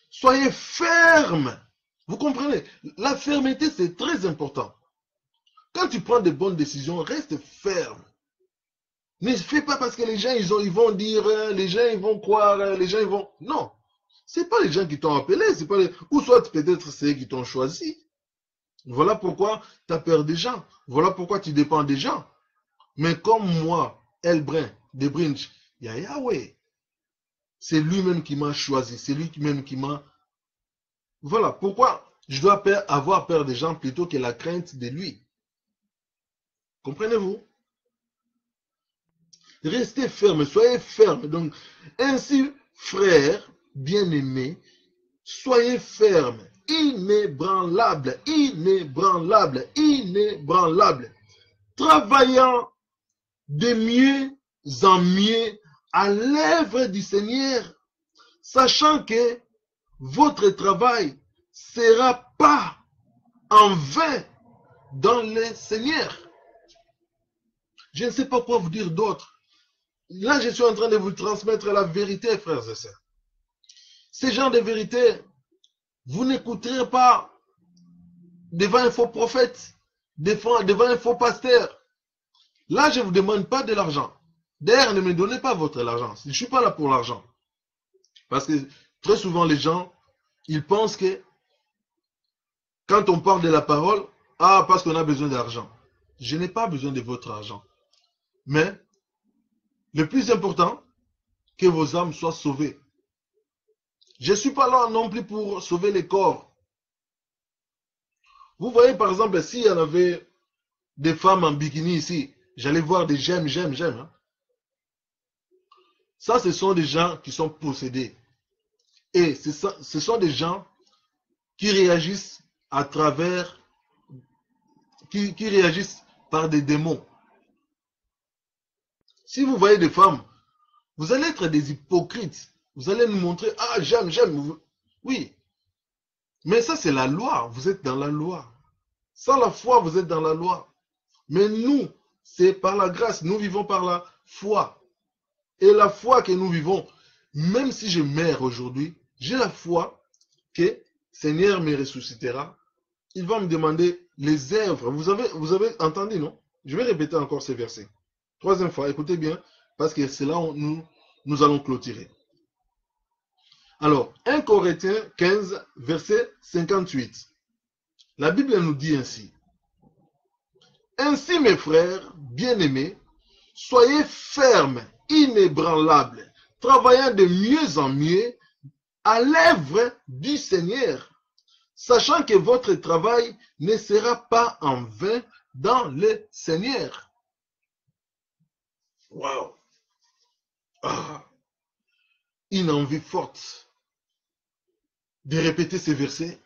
Speaker 2: soyez fermes. Vous comprenez? La fermeté, c'est très important. Quand tu prends de bonnes décisions, reste ferme. Ne fais pas parce que les gens, ils vont dire, les gens, ils vont croire, les gens, ils vont... Non. C'est pas les gens qui t'ont appelé, c'est pas ou soit peut-être c'est eux qui t'ont choisi. Voilà pourquoi tu as peur des gens. Voilà pourquoi tu dépends des gens. Mais comme moi, Elbrin, de Brinch, il y a Yahweh. C'est lui-même qui m'a choisi. C'est lui-même qui m'a... Voilà pourquoi je dois avoir peur des gens plutôt que la crainte de lui. Comprenez-vous? Restez ferme, soyez ferme. Donc, ainsi, frères bien-aimés, soyez fermes inébranlable, inébranlable, inébranlable, travaillant de mieux en mieux à l'œuvre du Seigneur, sachant que votre travail sera pas en vain dans le Seigneur. Je ne sais pas quoi vous dire d'autre. Là, je suis en train de vous transmettre la vérité, frères et sœurs. Ce genre de vérité, vous n'écouterez pas devant un faux prophète, devant un faux pasteur. Là, je ne vous demande pas de l'argent. D'ailleurs, ne me donnez pas votre argent. Je ne suis pas là pour l'argent. Parce que très souvent, les gens, ils pensent que quand on parle de la parole, ah, parce qu'on a besoin d'argent. Je n'ai pas besoin de votre argent. Mais, le plus important, que vos âmes soient sauvées. Je ne suis pas là non plus pour sauver les corps. Vous voyez, par exemple, s'il y en avait des femmes en bikini ici, j'allais voir des j'aime. Hein. Ça, ce sont des gens qui sont possédés. Et ce sont des gens qui réagissent à travers, qui réagissent par des démons. Si vous voyez des femmes, vous allez être des hypocrites. Vous allez nous montrer, ah, j'aime. Oui. Mais ça, c'est la loi. Vous êtes dans la loi. Sans la foi, vous êtes dans la loi. Mais nous, c'est par la grâce. Nous vivons par la foi. Et la foi que nous vivons, même si je meurs aujourd'hui, j'ai la foi que Seigneur me ressuscitera. Il va me demander les œuvres. Vous avez entendu, non? Je vais répéter encore ces versets. Troisième fois, écoutez bien, parce que c'est là où nous allons clôturer. Alors, 1 Corinthiens 15, verset 58. La Bible nous dit ainsi. Ainsi, mes frères bien-aimés, soyez fermes, inébranlables, travaillant de mieux en mieux à l'œuvre du Seigneur, sachant que votre travail ne sera pas en vain dans le Seigneur. Waouh! Ah, une envie forte de répéter ces versets,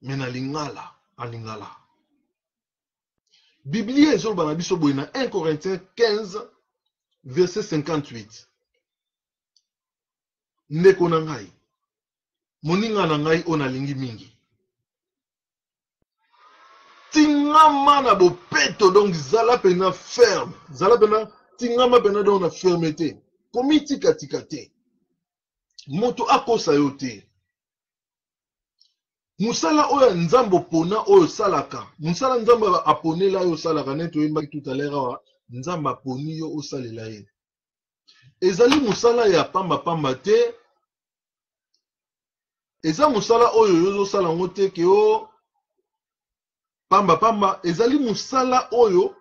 Speaker 2: mais na lingala, à lingala. Biblia ezoloba na biso boye na 1 Corinthiens 15, verset 58. Ndeko na ngai, moninga na ngai o nalingi mingi. Tingama na bopeto, donc zala pena ferme. Zala pena tingama pena donc na fermeté. Komi tika te. Moto akosa yo te. Musala oyo nzambo pona oyo salaka. Musala nzambo aponela yo salaka neto yembaki tout à l'heure nzambo aponi yo osalela ye. Ezali musala ya pamba te. Eza musala oyo yozo sala ngo te ke o pamba ezali musala oyo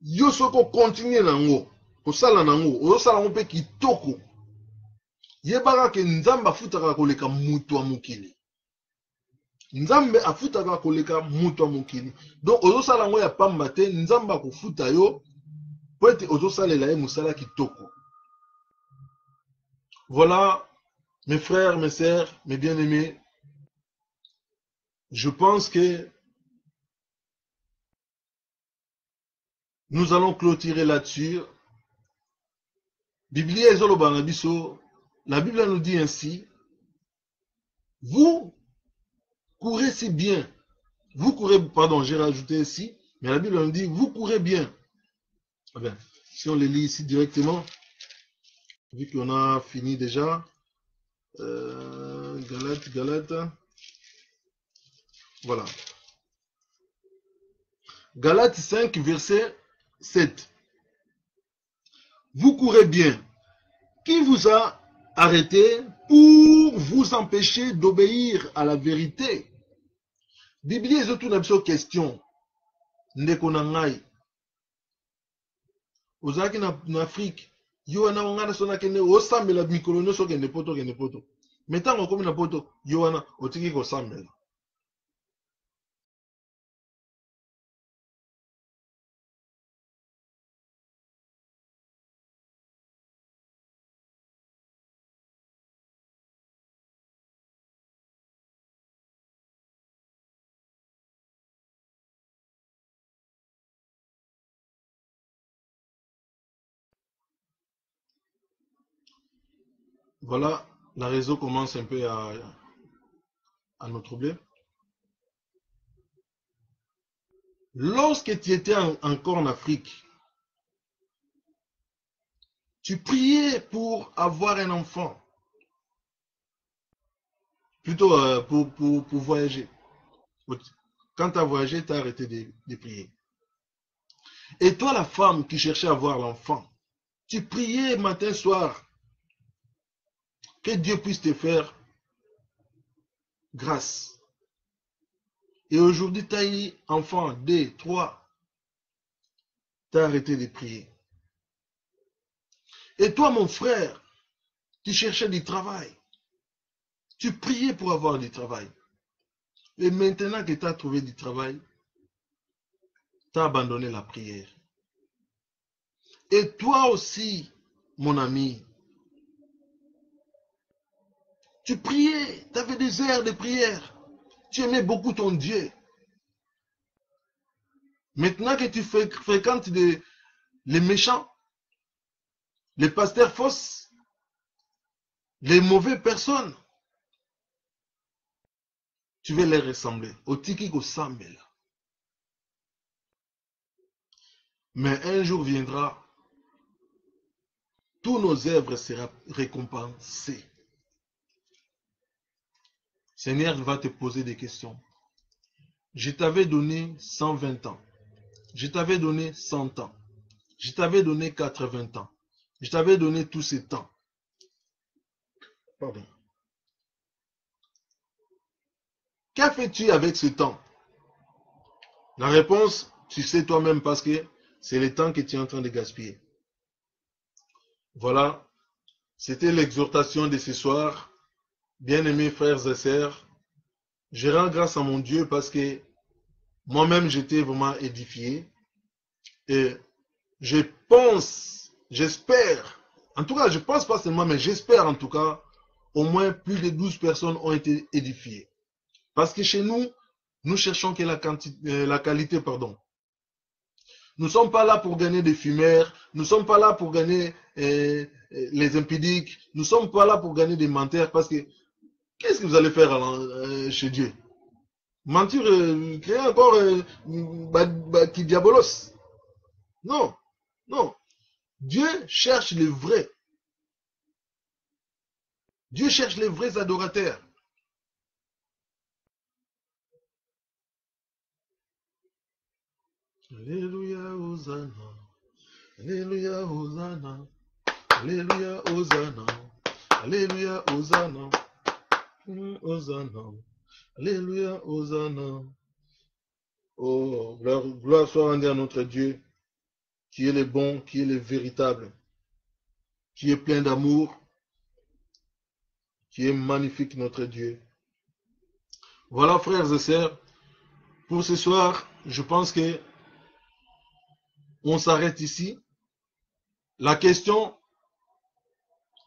Speaker 2: yo soko continue nango kosala nango oyo sala ngo pe kitoko. Yebaka ke nzambe afutaka koleka mutu wa mokili. Nzambe afutaka koleka mutu wa mokili. Donc ozo sala ngo ya pamba te, nzambe akofuta yo po ete ozo salela ye musala kitoko. Voilà, mes frères, mes sœurs, mes bien-aimés. Je pense que nous allons clôturer là-dessus. Biblia ezoloba na biso. La Bible nous dit ainsi, vous courez si bien. Vous courez, pardon, j'ai rajouté ici, mais la Bible nous dit, vous courez bien. Bien, si on les lit ici directement, vu qu'on a fini déjà, Galates, voilà. Galates 5, verset 7. Vous courez bien. Qui vous a arrêté pour vous empêcher d'obéir à la vérité? Biblia ezotu na biso question. Ndeko na ngai. Ozalaki na Afrique. Yo wana ngana sona kende osambela mikolo nyonso kende poto. Metango komi na poto, yo wana otiki kosambela. Voilà, la réseau commence un peu à nous troubler. Lorsque tu étais encore en Afrique, tu priais pour avoir un enfant. Plutôt pour voyager. Quand tu as voyagé, tu as arrêté de prier. Et toi, la femme qui cherchait à avoir l'enfant, tu priais matin, soir, que Dieu puisse te faire grâce. Et aujourd'hui, tu as eu enfant, 2, 3, tu as arrêté de prier. Et toi, mon frère, tu cherchais du travail. Tu priais pour avoir du travail. Et maintenant que tu as trouvé du travail, tu as abandonné la prière. Et toi aussi, mon ami, tu priais, tu avais des heures de prière. Tu aimais beaucoup ton Dieu. Maintenant que tu fréquentes les méchants, les pasteurs fausses, les mauvaises personnes, tu veux les ressembler. Au tiki ko sambela. Mais un jour viendra, tous nos œuvres seront récompensées. Seigneur va te poser des questions. Je t'avais donné 120 ans. Je t'avais donné 100 ans. Je t'avais donné 80 ans. Je t'avais donné tous ces temps. Pardon. Qu'as fais-tu avec ce temps? La réponse, tu sais toi-même parce que c'est le temps que tu es en train de gaspiller. Voilà, c'était l'exhortation de ce soir. Bien-aimés frères et sœurs, je rends grâce à mon Dieu parce que moi-même j'étais vraiment édifié. Et je pense, j'espère, en tout cas je pense pas seulement, mais j'espère en tout cas, au moins plus de 12 personnes ont été édifiées. Parce que chez nous, nous cherchons que la qualité, pardon. Nous ne sommes pas là pour gagner des fumeurs, nous ne sommes pas là pour gagner les impudiques, nous ne sommes pas là pour gagner des menteurs, parce que qu'est-ce que vous allez faire chez Dieu? Mentir, créer encore qui diabolos. Non, non. Dieu cherche les vrais. Dieu cherche les vrais adorateurs. Alléluia, Hosanna. Alléluia, Hosanna. Alléluia, Hosanna. Alléluia, Hosanna. Hosanna. Alléluia, Hosanna. Oh, gloire soit rendue à notre Dieu, qui est le bon, qui est le véritable, qui est plein d'amour, qui est magnifique, notre Dieu. Voilà, frères et sœurs, pour ce soir, je pense que on s'arrête ici. La question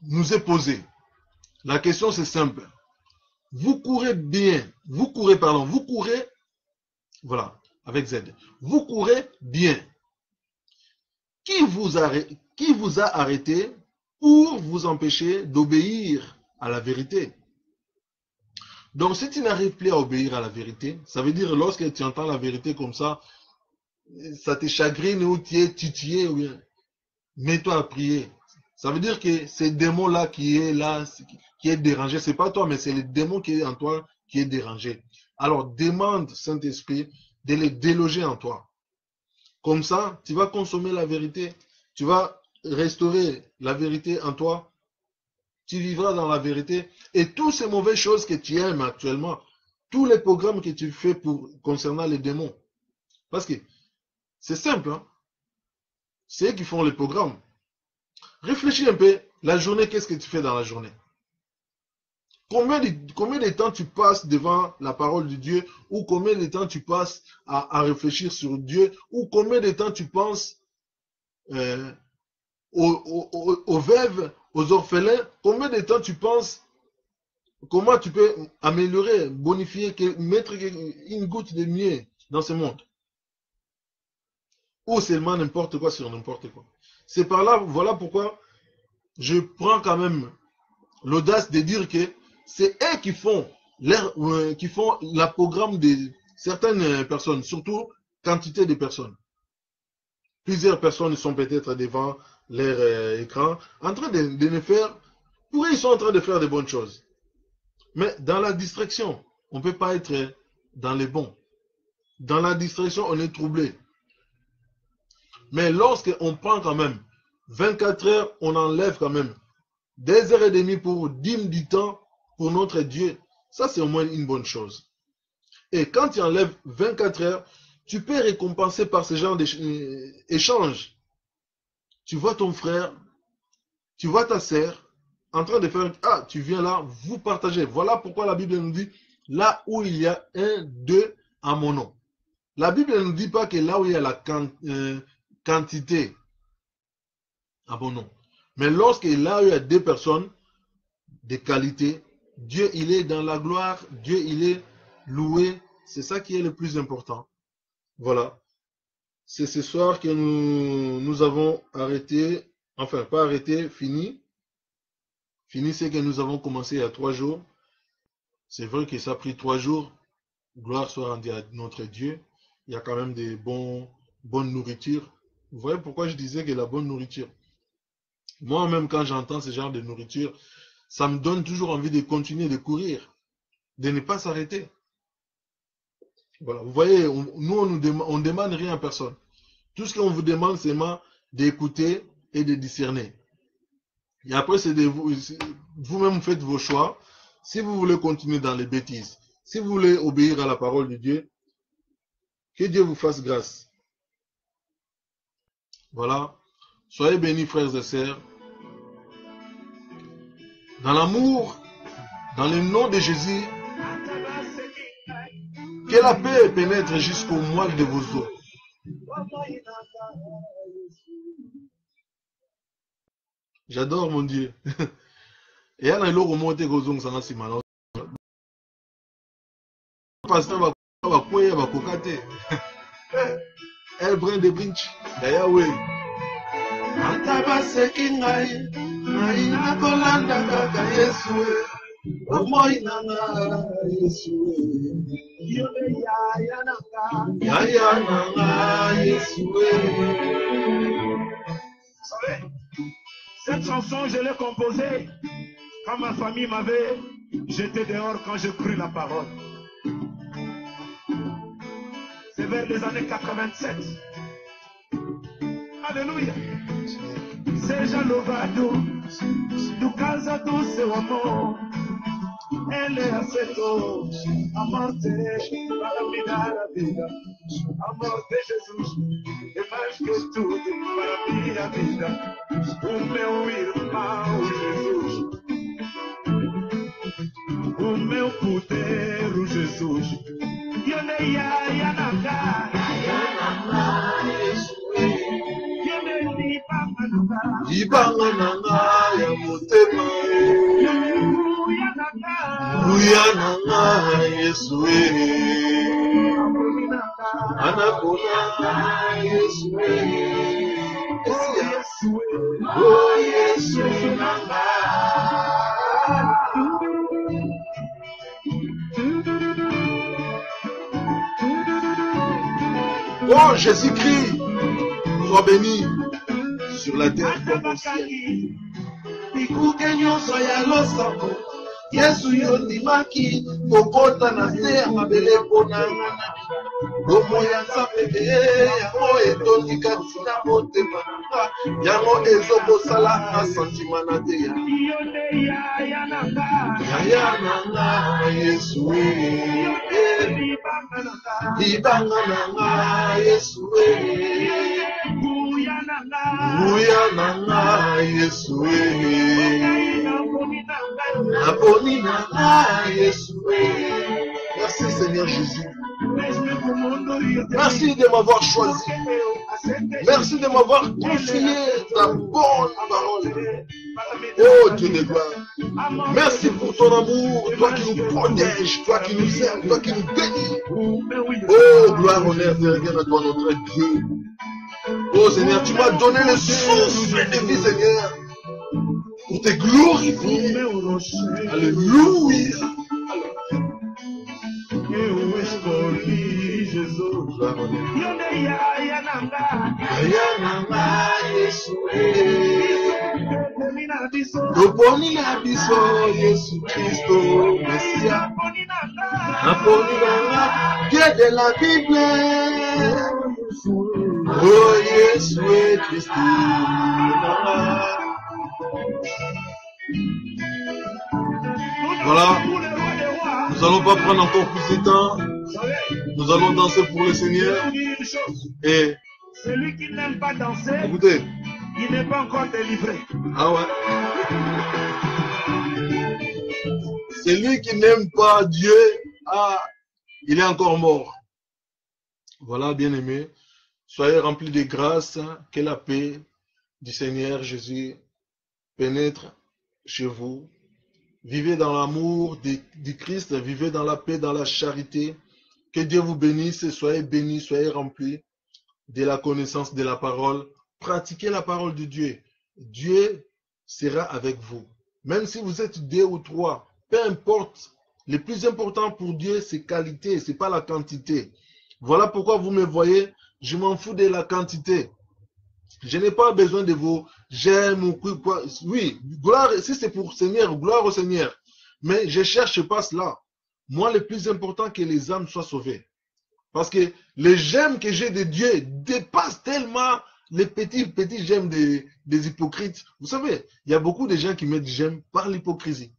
Speaker 2: nous est posée. La question, c'est simple. Vous courez bien, vous courez, voilà, avec Z. Vous courez bien. Qui vous a arrêté pour vous empêcher d'obéir à la vérité? Donc, si tu n'arrives plus à obéir à la vérité, ça veut dire lorsque tu entends la vérité comme ça te chagrine ou tu es titillé, ou bien, mets-toi à prier. Ça veut dire que c'est le démon-là qui est dérangé. Ce n'est pas toi, mais c'est le démon qui est en toi qui est dérangé. Alors, demande, Saint-Esprit, de les déloger en toi. Comme ça, tu vas consommer la vérité. Tu vas restaurer la vérité en toi. Tu vivras dans la vérité. Et toutes ces mauvaises choses que tu aimes actuellement, tous les programmes que tu fais concernant les démons. Parce que c'est simple, hein? C'est eux qui font les programmes. Réfléchis un peu, la journée, qu'est-ce que tu fais dans la journée? Combien de temps tu passes devant la parole de Dieu, ou combien de temps tu passes à réfléchir sur Dieu, ou combien de temps tu penses aux veuves, aux orphelins, combien de temps tu penses comment tu peux améliorer, bonifier, mettre une goutte de mieux dans ce monde? Ou seulement n'importe quoi sur n'importe quoi. C'est par là, voilà pourquoi je prends quand même l'audace de dire que c'est eux qui font la programme de certaines personnes, surtout quantité de personnes. Plusieurs personnes sont peut-être devant leur écran en train de ne faire, pour eux, ils sont en train de faire de bonnes choses. Mais dans la distraction, on ne peut pas être dans les bons. Dans la distraction, on est troublé. Mais lorsqu'on prend quand même 24 heures, on enlève quand même 2h30 pour 10 du temps pour notre Dieu. Ça, c'est au moins une bonne chose. Et quand tu enlèves 24 heures, tu peux récompenser par ce genre d'échange. Tu vois ton frère, tu vois ta sœur en train de faire, ah, tu viens là, vous partagez. Voilà pourquoi la Bible nous dit, là où il y a 1, 2 en mon nom. La Bible ne nous dit pas que là où il y a la quantité à mon nom. Mais lorsque là où il y a 2 personnes de qualité, Dieu il est dans la gloire, Dieu il est loué. C'est ça qui est le plus important. Voilà. C'est ce soir que nous avons arrêté, enfin pas arrêté, fini. Fini, c'est que nous avons commencé il y a 3 jours. C'est vrai que ça a pris 3 jours. Gloire soit rendue à notre Dieu. Il y a quand même des bonnes nourritures. Vous voyez pourquoi je disais que la bonne nourriture. Moi-même, quand j'entends ce genre de nourriture, ça me donne toujours envie de continuer de courir, de ne pas s'arrêter. Voilà. Vous voyez, nous, on demande rien à personne. Tout ce qu'on vous demande, c'est d'écouter et de discerner. Et après, c'est de vous-même, vous faites vos choix. Si vous voulez continuer dans les bêtises, si vous voulez obéir à la parole de Dieu, que Dieu vous fasse grâce. Voilà. Soyez bénis, frères et sœurs. Dans l'amour, dans le nom de Jésus, que la paix pénètre jusqu'au moelle de vos os. J'adore mon Dieu. Et il y a un autre mot que ça n'a si mal. Pasteur va couper, va cocater. Elle brûle des brinches. D'ailleurs, oui.
Speaker 1: Atabaseki ngai, ngai nakolanda kaka Yesu. Omoi nanga Yesu. Yone yaya nanga Yesu. Vous savez, cette chanson, je l'ai composée quand ma famille m'avait jeté dehors quand j'ai cru la parole. C'est vers les années 87. Alléluia. Seja louvado do casa do seu amor. Ele aceitou a morte para me dar a vida. A morte de Jesus é mais que tudo para minha vida. O meu irmão Jesus, o meu poder, o Jesus.
Speaker 2: Ibanga nanga ya motema Luya nanga Yesu Anakona Yesu Oh Yesu nanga Oh Jésus-Christ, sois béni sur la terre comme au ciel. Yesu yondimaki kokota na se ya mabele pona ngana bomo ya nzambe yango etondi kati na motema nanga yango ezokosala asantima na te yaya nanga Yesu libanga nanga Yesu buya nanga Yesu Merci Seigneur Jésus. Merci de m'avoir choisi. Merci de m'avoir confié ta bonne parole. Oh Dieu de gloire. Merci pour ton amour, toi qui nous protèges, toi qui nous aimes, toi qui nous bénis. Oh gloire, honneur, à toi notre Dieu. Oh Seigneur, tu m'as donné le souffle de vie Seigneur. pour te glorifier. Alléluia. Toponi na biso Yesu Christo Messia. Aponi na Dieu de la Bible. Oh Yesu Christo. Voilà. Nous allons pas prendre encore plus de temps. Nous allons danser pour le Seigneur. Et
Speaker 1: celui qui n'aime pas danser,
Speaker 2: écoutez,
Speaker 1: il n'est pas encore délivré.
Speaker 2: Ah ouais. Celui qui n'aime pas Dieu, il est encore mort. Voilà, bien-aimés. Soyez remplis de grâce, que la paix du Seigneur Jésus pénètre chez vous. Vivez dans l'amour du Christ, vivez dans la paix, dans la charité. Que Dieu vous bénisse, soyez bénis, soyez remplis de la connaissance de la parole. Pratiquez la parole de Dieu. Dieu sera avec vous. Même si vous êtes 2 ou 3, peu importe. Le plus important pour Dieu, c'est qualité, c'est pas la quantité. Voilà pourquoi vous me voyez, je m'en fous de la quantité. Je n'ai pas besoin de vos j'aime ou quoi. Oui, gloire, si c'est pour Seigneur, gloire au Seigneur. Mais je cherche pas cela. Moi, le plus important, que les âmes soient sauvées. Parce que les j'aime que j'ai de Dieu dépassent tellement les petits j'aime des hypocrites. Vous savez, il y a beaucoup de gens qui mettent j'aime par l'hypocrisie.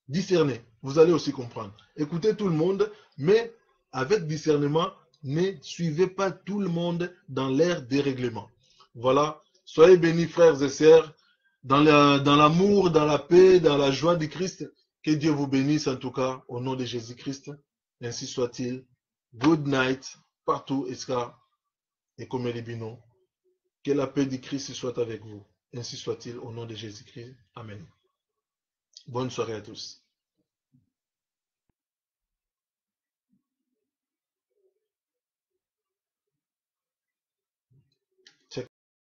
Speaker 2: Discernez, vous allez aussi comprendre. Écoutez tout le monde, mais avec discernement, ne suivez pas tout le monde dans l'air des règlements. Voilà, soyez bénis frères et sœurs, dans l'amour, dans la paix, dans la joie du Christ. Que Dieu vous bénisse en tout cas, au nom de Jésus-Christ. Ainsi soit-il. Good night, partout, Esca et comme Elibino. Que la paix du Christ soit avec vous. Ainsi soit-il, au nom de Jésus-Christ. Amen. Bonne soirée à tous.